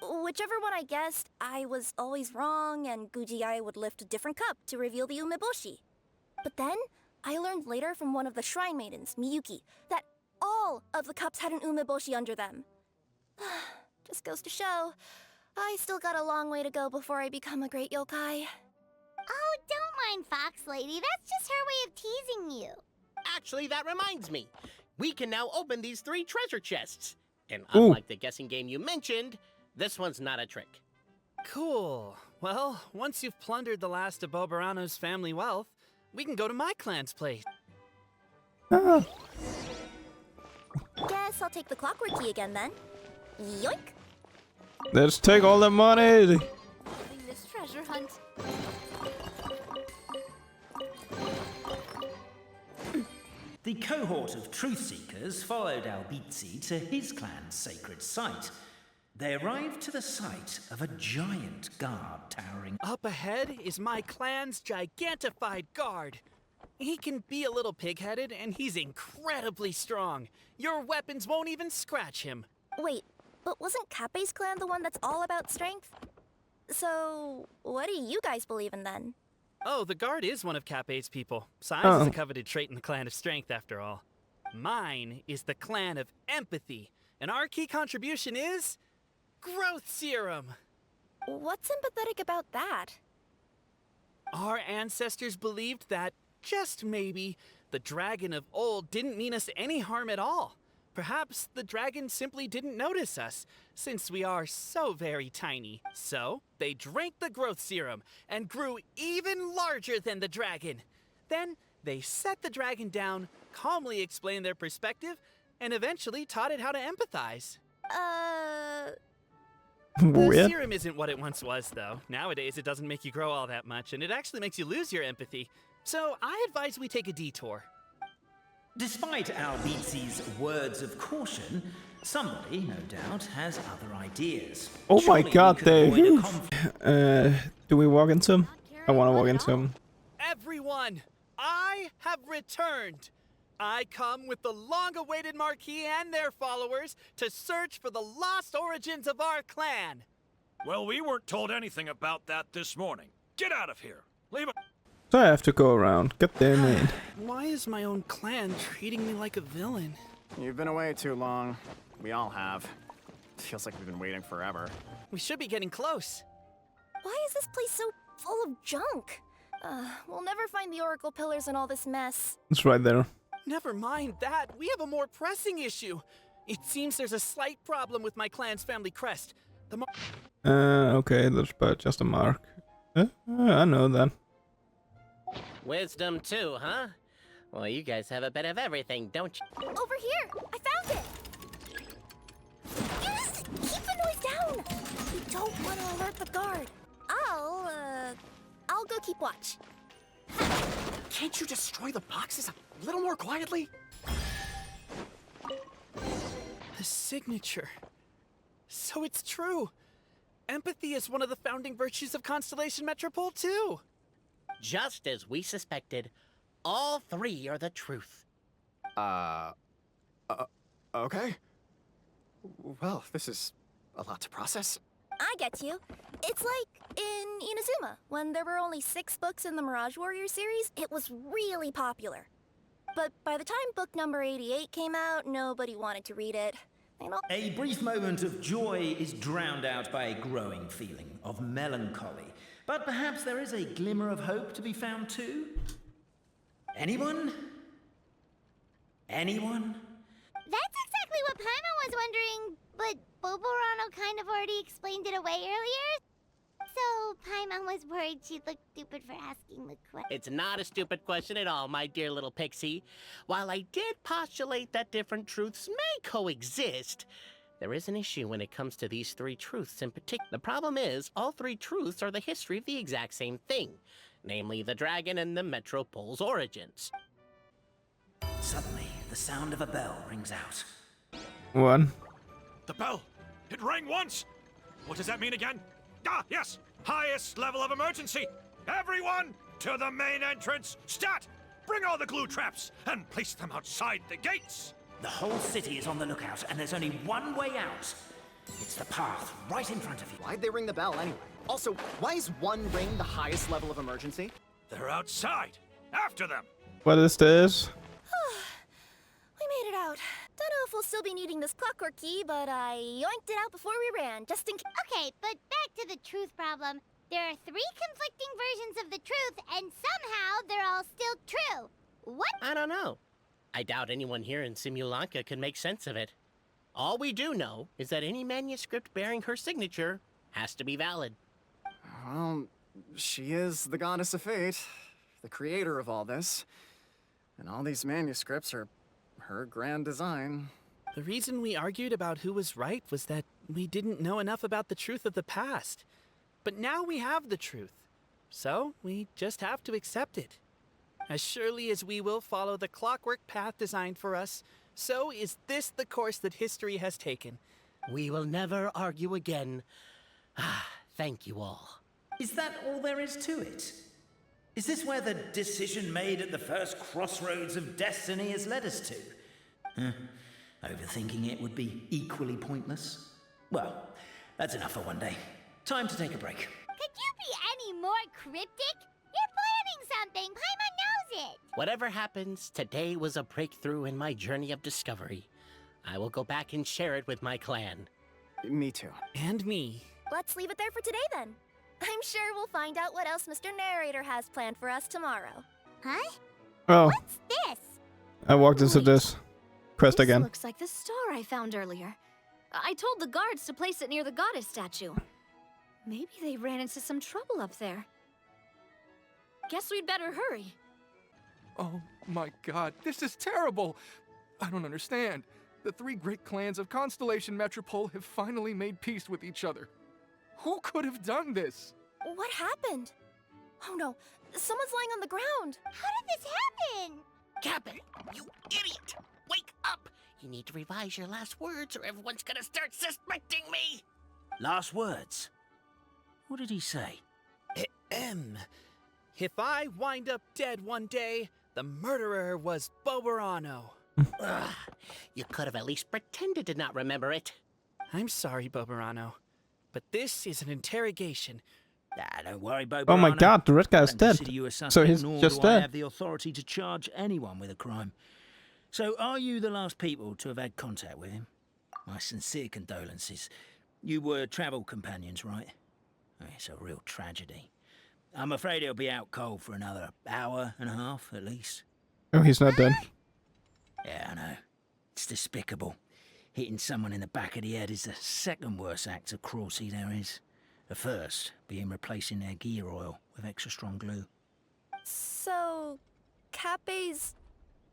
Whichever one I guessed, I was always wrong, and Gujiyai would lift a different cup to reveal the umeboshi. But then, I learned later from one of the shrine maidens, Miyuki, that all of the cups had an umeboshi under them. Just goes to show, I still got a long way to go before I become a great yokai. Oh, don't mind Fox Lady. That's just her way of teasing you. Actually, that reminds me. We can now open these 3 treasure chests. And Ooh. unlike the guessing game you mentioned, this one's not a trick. Cool. Well, once you've plundered the last of Bobarano's family wealth, we can go to my clan's place. Ah, Guess I'll take the clockwork key again then. Yoink! let's take all the money. Loving this treasure hunt. The cohort of truth seekers followed Albizzi to his clan's sacred site. They arrived to the site of a giant guard towering... Up ahead is my clan's gigantified guard. He can be a little pig-headed, and he's incredibly strong. Your weapons won't even scratch him. Wait, but wasn't Kappei's clan the one that's all about strength? So, what do you guys believe in then? Oh, the guard is one of Kappei's people. Size Oh. is a coveted trait in the clan of strength, after all. Mine is the clan of empathy, and our key contribution is... growth serum! What's sympathetic about that? Our ancestors believed that, just maybe, the dragon of old didn't mean us any harm at all. Perhaps the dragon simply didn't notice us, since we are so very tiny. So, they drank the growth serum and grew even larger than the dragon. Then, they set the dragon down, calmly explained their perspective, and eventually taught it how to empathize. The Weird. serum isn't what it once was, though. Nowadays, it doesn't make you grow all that much, and it actually makes you lose your empathy. So, I advise we take a detour. Despite Albizzi's words of caution, somebody, no doubt, has other ideas. Oh my Surely we god, could they're avoid a huge. Do we walk into him? I want to walk into him. Everyone, I have returned. I come with the long-awaited Marquis and their followers to search for the lost origins of our clan. Well, we weren't told anything about that this morning. Get out of here. Leave it. So I have to go around. God damn it. Why is my own clan treating me like a villain? You've been away too long. We all have. Feels like we've been waiting forever. We should be getting close. Why is this place so full of junk? We'll never find the Oracle Pillars in all this mess. It's right there. Never mind that. We have a more pressing issue. It seems there's a slight problem with my clan's family crest. Okay, that's but just a mark. I know that. Wisdom too, huh? Well, you guys have a bit of everything, don't you? Over here! I found it! Yes! Keep the noise down! We don't want to alert the guard. I'll go keep watch. Can't you destroy the boxes a little more quietly? The signature. So it's true. Empathy is one of the founding virtues of Constellation Metropole, too. Just as we suspected, all three are the truth. Okay. Well, this is a lot to process. I get you. It's like in Inazuma, when there were only 6 books in the Mirage Warrior series, it was really popular. But by the time book number 88 came out, nobody wanted to read it. A brief moment of joy is drowned out by a growing feeling of melancholy. But perhaps there is a glimmer of hope to be found too? Anyone? Anyone? That's exactly what Paimon was wondering, but Boborano kind of already explained it away earlier. So Paimon was worried she'd look stupid for asking the question. It's not a stupid question at all, my dear little pixie. While I did postulate that different truths may coexist, there is an issue when it comes to these 3 truths in particular. The problem is, all 3 truths are the history of the exact same thing, namely the dragon and the Metropole's origins. Suddenly, the sound of a bell rings out. One. The bell. It rang once. What does that mean again? Ah, yes. Highest level of emergency. Everyone to the main entrance. Stat! Bring all the glue traps and place them outside the gates. The whole city is on the lookout, and there's only one way out. It's the path right in front of you. Why'd they ring the bell anyway? Also, why is 1 ring the highest level of emergency? They're outside. After them. What is this? We made it out. Don't know if we'll still be needing this clockwork key, but I yoinked it out before we ran, just in case. Okay, but back to the truth problem. There are 3 conflicting versions of the truth, and somehow they're all still true. What? I don't know. I doubt anyone here in Simulanka can make sense of it. All we do know is that any manuscript bearing her signature has to be valid. Well, she is the goddess of fate, the creator of all this. And all these manuscripts are her grand design. The reason we argued about who was right was that we didn't know enough about the truth of the past. But now we have the truth. So we just have to accept it. As surely as we will follow the clockwork path designed for us, so is this the course that history has taken. We will never argue again. Thank you all. Is that all there is to it? Is this where the decision made at the first crossroads of destiny has led us to? Overthinking it would be equally pointless. Well, that's enough for one day. Time to take a break. Could you be any more cryptic? You're planning something. Paimon knows it. Whatever happens, today was a breakthrough in my journey of discovery. I will go back and share it with my clan. Me too. And me. Let's leave it there for today then. I'm sure we'll find out what else Mr. Narrator has planned for us tomorrow. Huh? Oh, What's this? I walked into this. quest This again. looks like the star I found earlier. I told the guards to place it near the goddess statue. Maybe they ran into some trouble up there. Guess we'd better hurry. Oh my god, this is terrible! I don't understand. The three great clans of Constellation Metropole have finally made peace with each other. Who could have done this? What happened? Oh no, someone's lying on the ground. How did this happen? Captain, you idiot! Wake up! You need to revise your last words or everyone's gonna start suspecting me! Last words? What did he say? If I wind up dead one day, the murderer was Boberano. Ugh, you could have at least pretended to not remember it. I'm sorry, Boberano, but this is an interrogation. Don't worry, Bobo. Oh my god, the red guy's I don't dead. consider you a suspect, So he's nor just do I dead. have the authority to charge anyone with a crime. So, are you the last people to have had contact with him? My sincere condolences. You were travel companions, right? It's a real tragedy. I'm afraid he'll be out cold for another hour and a half, at least. Oh, he's not dead. Yeah, I know. It's despicable. Hitting someone in the back of the head is the second worst act of cruelty there is. The first being replacing their gear oil with extra strong glue. So, Cape's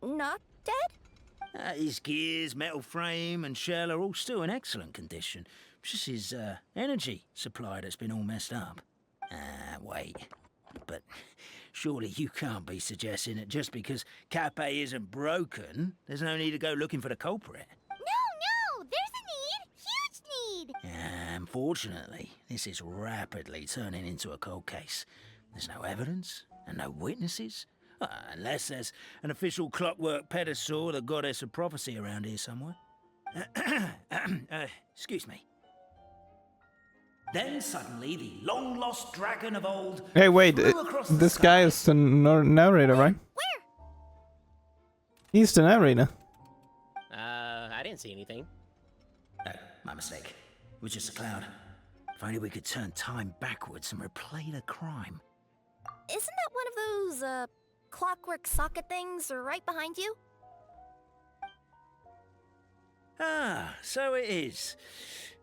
not dead? His gears, metal frame and shell are all still in excellent condition. It's just his energy supply that's been all messed up. Wait. But surely you can't be suggesting that just because Cape isn't broken, there's no need to go looking for the culprit. No, there's a need. Huge need. Unfortunately, this is rapidly turning into a cold case. There's no evidence and no witnesses. Unless there's an official clockwork pedestal, the goddess of prophecy around here somewhere. Excuse me. Then suddenly the long-lost dragon of old... Hey, wait, flew across the this sky. guy is the narrator, right? Where? He's the narrator. I didn't see anything. No, my mistake. It was just a cloud. If only we could turn time backwards and replay the crime. Isn't that one of those, clockwork socket things right behind you? So it is.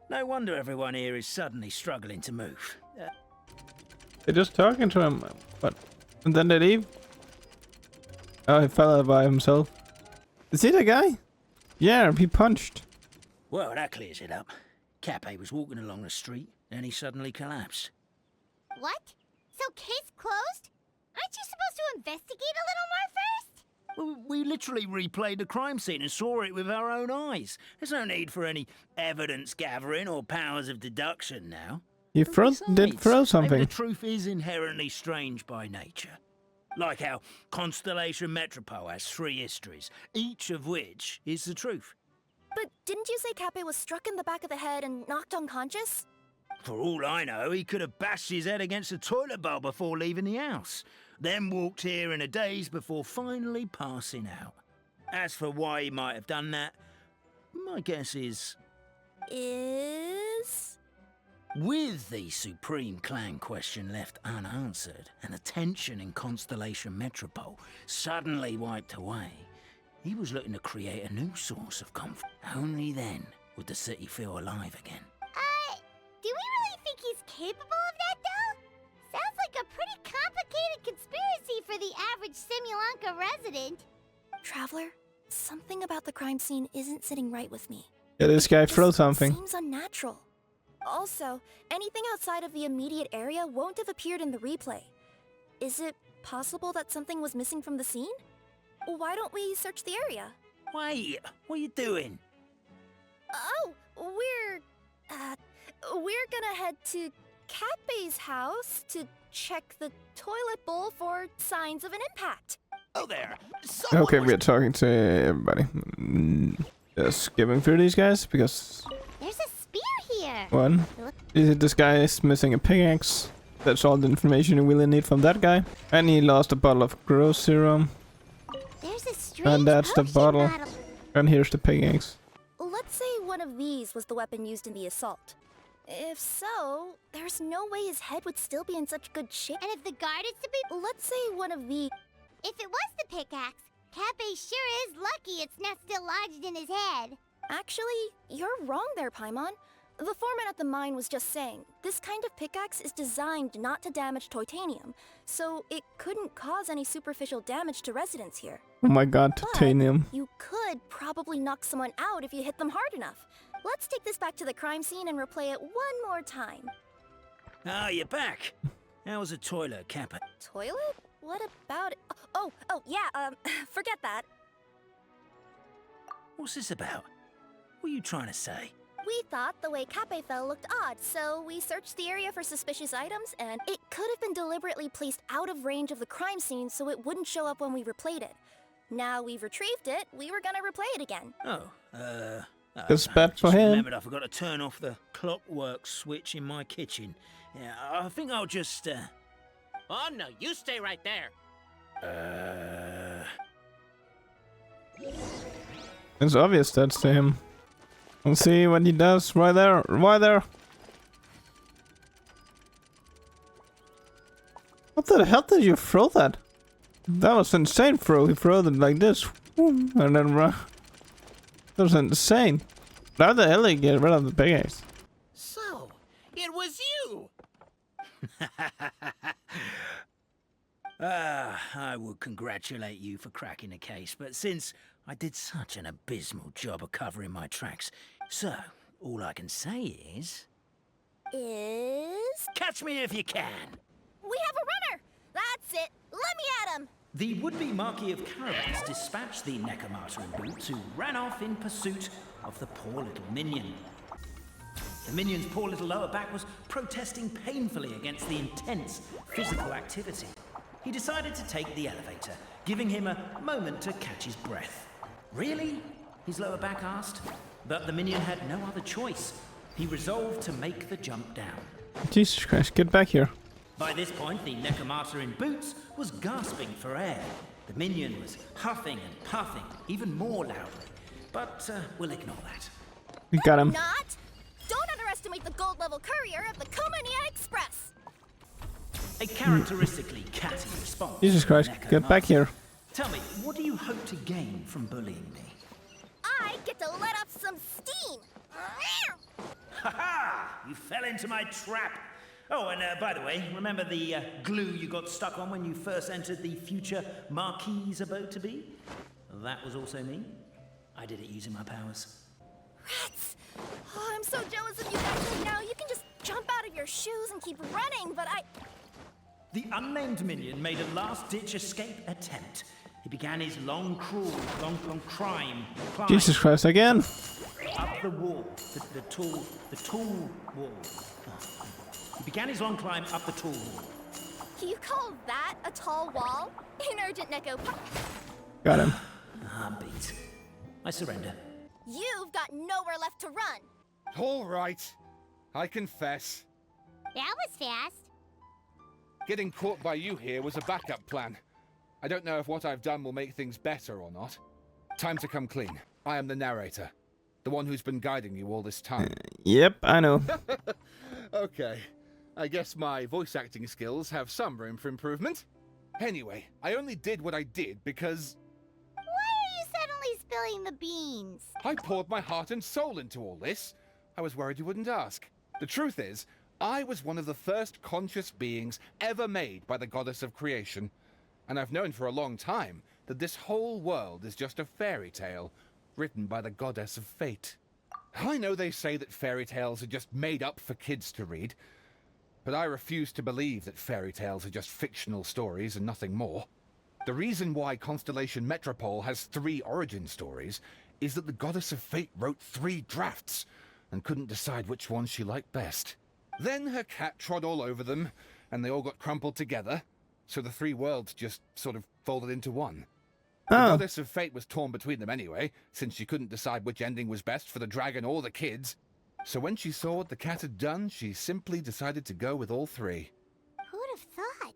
No wonder everyone here is suddenly struggling to move. They're just talking to him, but and then they leave. Oh, he fell out by himself. Is he the guy? Yeah, he punched. Well, that clears it up. Cape was walking along the street, then he suddenly collapsed. What? So case closed? Aren't you supposed to investigate a little more first? Well, we literally replayed the crime scene and saw it with our own eyes. There's no need for any evidence gathering or powers of deduction now. He did throw Maybe something. the truth is inherently strange by nature. Like how Constellation Metropole has 3 histories, each of which is the truth. But didn't you say Cape was struck in the back of the head and knocked unconscious? For all I know, he could have bashed his head against a toilet bowl before leaving the house, then walked here in a daze before finally passing out. As for why he might have done that, my guess is... With the Supreme Clan question left unanswered and the tension in Constellation Metropole suddenly wiped away, he was looking to create a new source of conflict. Only then would the city feel alive again. Do we really think he's capable of that, though? Sounds like a pretty complicated conspiracy for the average Simulanka resident. Traveler, something about the crime scene isn't sitting right with me. Yeah, this guy threw Just something. seems unnatural. Also, anything outside of the immediate area won't have appeared in the replay. Is it possible that something was missing from the scene? Why don't we search the area? Wait, what are you doing? Oh, we're gonna head to Cape's house to check the toilet bowl for signs of an impact. Oh there! Okay, we're talking to everybody. Just skipping through these guys because There's a spear here. one, this guy is missing a pickaxe. That's all the information you really need from that guy. And he lost a bottle of growth serum. There's a strange And that's the potion bottle. And here's the pickaxe. Let's say one of these was the weapon used in the assault. If so, there's no way his head would still be in such good shape. And if the guard is to be... Let's say one of the... If it was the pickaxe, Cappy sure is lucky it's not still lodged in his head. Actually, you're wrong there, Paimon. The foreman at the mine was just saying, this kind of pickaxe is designed not to damage titanium, so it couldn't cause any superficial damage to residents here. Oh my god, But titanium. you could probably knock someone out if you hit them hard enough. Let's take this back to the crime scene and replay it one more time. Ah, you're back. How was the toilet, Kappa? Toilet? What about it? Yeah, forget that. What's this about? What are you trying to say? We thought the way Cape fell looked odd, so we searched the area for suspicious items, and it could have been deliberately placed out of range of the crime scene so it wouldn't show up when we replayed it. Now we've retrieved it, we were gonna replay it again. That's bad for just him. Remembered I forgot to turn off the clockwork switch in my kitchen. Yeah, I think I'll just, Oh no, you stay right there. It's obvious that's to him. We'll see what he does right there. Right there. What the hell did you throw that? That was insane throw. He threw it like this. And then run. That was insane. How the hell did he get rid of the pickaxe? So, it was you! I would congratulate you for cracking the case, but since I did such an abysmal job of covering my tracks, so all I can say is... Catch me if you can! We have a runner! That's it! Let me at him! The would-be Marquis of Caravans dispatched the nekomata-in boots, who ran off in pursuit of the poor little minion. The minion's poor little lower back was protesting painfully against the intense physical activity. He decided to take the elevator, giving him a moment to catch his breath. Really? His lower back asked. But the minion had no other choice. He resolved to make the jump down. Jesus Christ, get back here. By this point, the nekomata in boots was gasping for air. The minion was huffing and puffing, even more loudly. But we'll ignore that. We got him. Not! Don't underestimate the gold level courier of the Komania Express! A characteristically catty response. Jesus Christ, get back here. Tell me, what do you hope to gain from bullying me? I get to let off some steam! Ha-ha! You fell into my trap. Oh, and by the way, remember the glue you got stuck on when you first entered the future Marquis' abode-to-be? That was also me. I did it using my powers. Rats! Oh, I'm so jealous of you guys right now. You can just jump out of your shoes and keep running, but The unnamed minion made a last-ditch escape attempt. He began his long climb. Jesus Christ, again. Up the wall, the tall wall. He began his long climb up the tall wall. you call that a tall wall? In urgent Neko. Got him. I'm beat. I surrender. You've got nowhere left to run. All right. I confess. That was fast. Getting caught by you here was a backup plan. I don't know if what I've done will make things better or not. Time to come clean. I am the narrator. The one who's been guiding you all this time. Yep, I know. Okay. I guess my voice acting skills have some room for improvement. Anyway, I only did what I did because... Why are you suddenly spilling the beans? I poured my heart and soul into all this. I was worried you wouldn't ask. The truth is, I was one of the first conscious beings ever made by the goddess of creation. And I've known for a long time that this whole world is just a fairy tale written by the goddess of fate. I know they say that fairy tales are just made up for kids to read, but I refuse to believe that fairy tales are just fictional stories and nothing more. The reason why Constellation Metropole has 3 origin stories is that the goddess of fate wrote 3 drafts and couldn't decide which one she liked best. Then her cat trod all over them, and they all got crumpled together, so the 3 worlds just sort of folded into one. The goddess of fate was torn between them anyway, since she couldn't decide which ending was best for the dragon or the kids. So when she saw what the cat had done, she simply decided to go with all 3. Who'd have thought?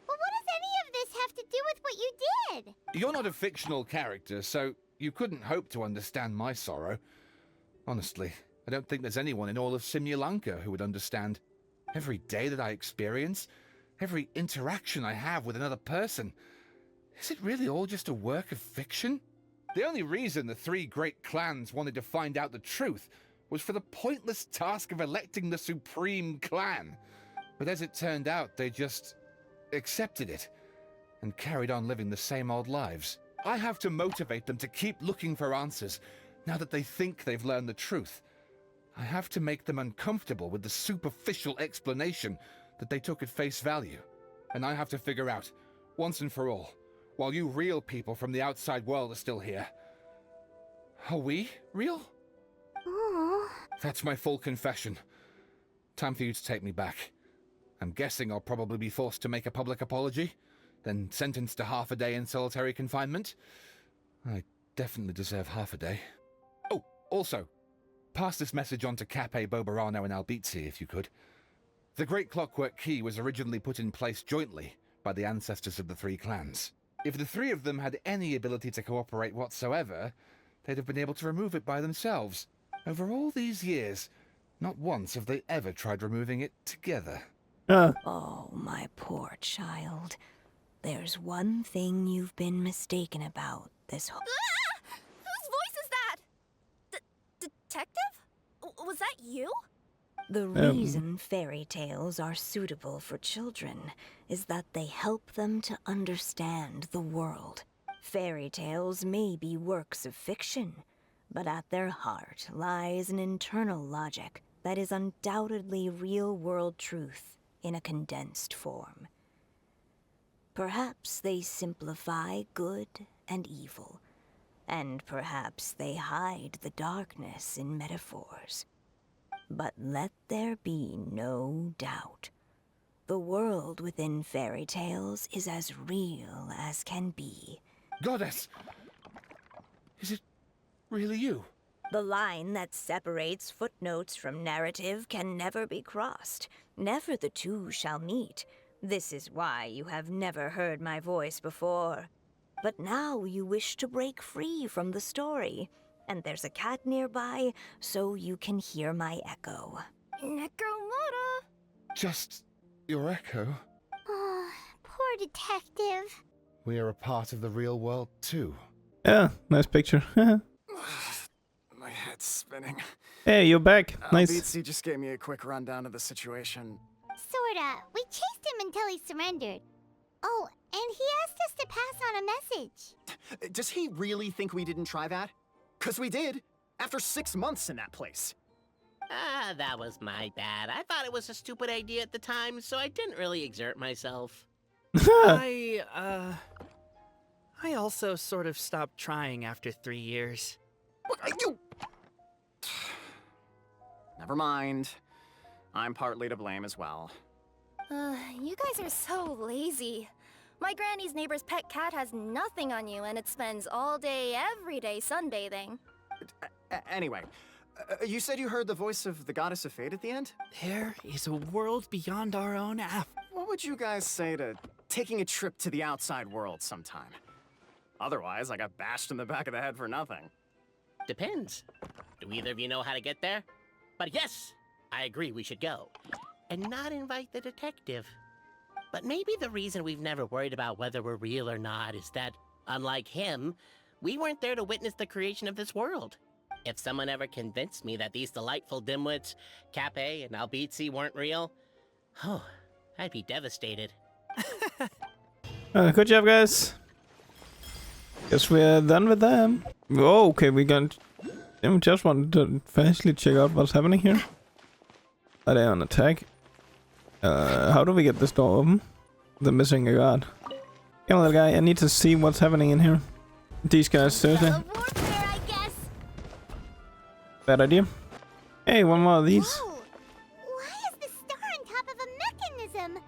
Well, what does any of this have to do with what you did? You're not a fictional character, so you couldn't hope to understand my sorrow. Honestly, I don't think there's anyone in all of Simulanka who would understand. Every day that I experience, every interaction I have with another person, Is it really all just a work of fiction? The only reason the three great clans wanted to find out the truth was for the pointless task of electing the supreme clan. But as it turned out, they just accepted it and carried on living the same old lives. I have to motivate them to keep looking for answers now that they think they've learned the truth. I have to make them uncomfortable with the superficial explanation that they took at face value. And I have to figure out, once and for all, while you real people from the outside world are still here, are we real? Aww. That's my full confession. Time for you to take me back. I'm guessing I'll probably be forced to make a public apology, then sentenced to half a day in solitary confinement. I definitely deserve half a day. Oh, also, pass this message on to Cape, Bobarano, and Albizzi, if you could. The Great Clockwork Key was originally put in place jointly by the ancestors of the three clans. If the three of them had any ability to cooperate whatsoever, they'd have been able to remove it by themselves. Over all these years, not once have they ever tried removing it together. Oh, my poor child. There's one thing you've been mistaken about this whole— Ah! Whose voice is that? Detective? Was that you? The reason fairy tales are suitable for children is that they help them to understand the world. Fairy tales may be works of fiction, but at their heart lies an internal logic that is undoubtedly real-world truth in a condensed form. Perhaps they simplify good and evil, and perhaps they hide the darkness in metaphors. But let there be no doubt. The world within fairy tales is as real as can be. Goddess! Is it really you? The line that separates footnotes from narrative can never be crossed. Never the two shall meet. This is why you have never heard my voice before. But now you wish to break free from the story. And there's a cat nearby, so you can hear my echo. Nekomata! Just your echo? Oh, poor detective. We are a part of the real world, too. Yeah, nice picture. My head's spinning. Hey, you're back. Nice. Albizzi just gave me a quick rundown of the situation. Sorta. We chased him until he surrendered. Oh, and he asked us to pass on a message. Does he really think we didn't try that? 'Cause we did, after 6 months in that place. Ah, that was my bad. I thought it was a stupid idea at the time, so I didn't really exert myself. I also sort of stopped trying after 3 years. You... Never mind. I'm partly to blame as well. You guys are so lazy. My granny's neighbor's pet cat has nothing on you, and it spends all day, every day sunbathing. Anyway, you said you heard the voice of the Goddess of Fate at the end? There is a world beyond our own What would you guys say to taking a trip to the outside world sometime? Otherwise, I got bashed in the back of the head for nothing. Depends. Do either of you know how to get there? But yes, I agree we should go. And not invite the detective. But maybe the reason we've never worried about whether we're real or not is that, unlike him, we weren't there to witness the creation of this world. If someone ever convinced me that these delightful dimwits, Cape and Albizzi, weren't real, oh, I'd be devastated. Good job, guys. Guess we're done with them. Oh, okay, we just wanted to firstly check out what's happening here. Are they on attack? How do we get this door open? The missing a guard. Come on, little guy, I need to see what's happening in here. These guys, seriously. Warfare, I guess. Bad idea. Hey, one more of these. Whoa. Why is the star on top of a mechanism?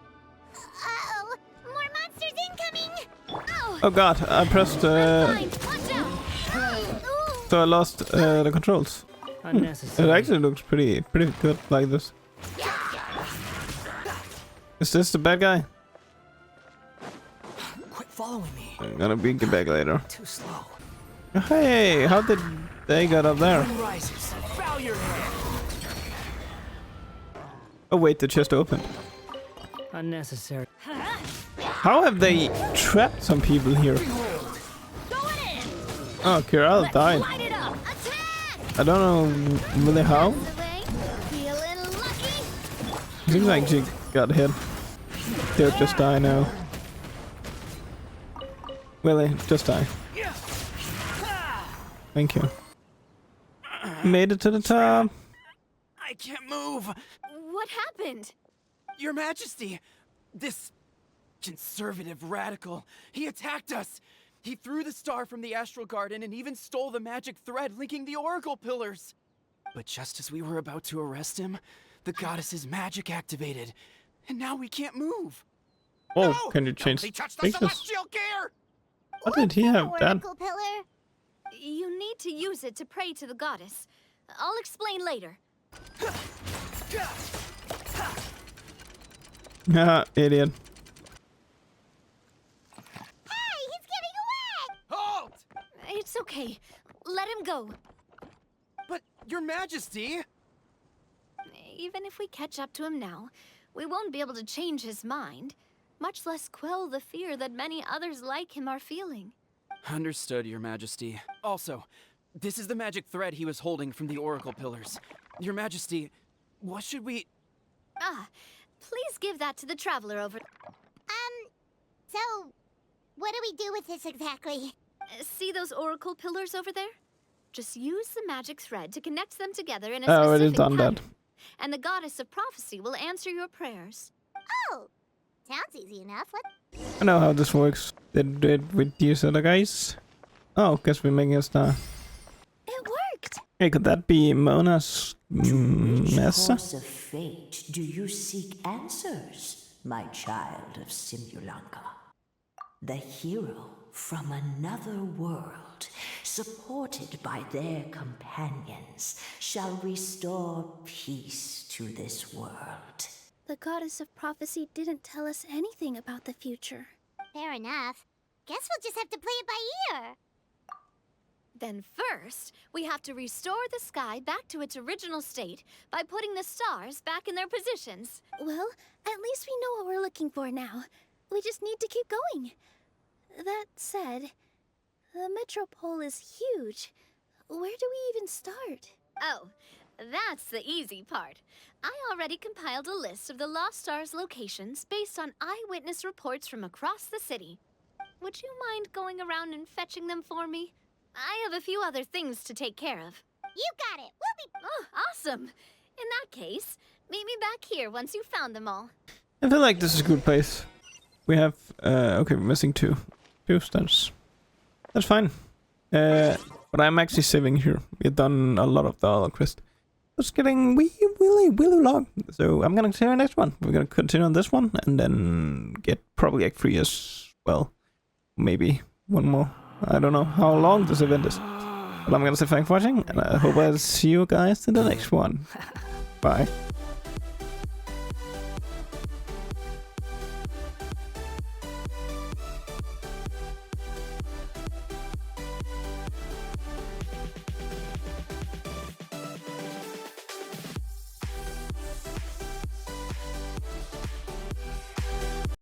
Uh-oh. More monsters incoming. Oh, Oh god, I pressed watch out. so I lost the controls. It actually looks pretty good like this. Is this the bad guy? Quit following me. I'm gonna be get back later. Too slow. Hey, how did they get up there? Wind rises. Bow your head. Oh wait, the chest opened. Unnecessary. How have they trapped some people here? Oh, Kira died. I don't know really how. Seems like she got hit. They'll just die now. Willie, just die. Thank you. Made it to the top. I can't move. What happened? Your Majesty, this conservative radical, he attacked us. He threw the star from the Astral Garden and even stole the magic thread linking the Oracle Pillars. But just as we were about to arrest him, the goddess's magic activated, and now we can't move. Oh, no! can you change faces? Gear! What did he have done? Oracle pillar? You need to use it to pray to the goddess. I'll explain later. Haha, idiot. Hey, he's getting away! Halt! It's okay. Let him go. But, Your Majesty... Even if we catch up to him now, we won't be able to change his mind, much less quell the fear that many others like him are feeling. Understood, Your Majesty. Also, this is the magic thread he was holding from the Oracle Pillars. Your Majesty, what should we... Please give that to the traveler over... So, what do we do with this exactly? See those Oracle Pillars over there? Just use the magic thread to connect them together in a I already specific done pattern, that. and the goddess of prophecy will answer your prayers. Oh, sounds easy enough. What? I know how this works. They do it with these other guys. Oh, guess we're making a star. It worked! Hey, could that be Mona's mess? Course of fate do you seek answers, my child of Simulanka? The hero from another world, supported by their companions, shall restore peace to this world. The goddess of prophecy didn't tell us anything about the future. Fair enough. Guess we'll just have to play it by ear. Then first, we have to restore the sky back to its original state by putting the stars back in their positions. Well, at least we know what we're looking for now. We just need to keep going. That said, the metropole is huge. Where do we even start? Oh, that's the easy part. I already compiled a list of the Lost Stars locations based on eyewitness reports from across the city. Would you mind going around and fetching them for me? I have a few other things to take care of. You got it. We'll be... Oh, awesome. In that case, meet me back here once you've found them all. I feel like this is a good place. We have, okay, we're missing two stars. That's fine. But I'm actually saving here. We've done a lot of the other quest. It's getting really long. So I'm gonna continue on the next one. We're gonna continue on this one and then get probably Act 3 as well. Maybe one more. I don't know how long this event is. But I'm gonna say thanks for watching, and I hope I'll see you guys in the next one. Bye.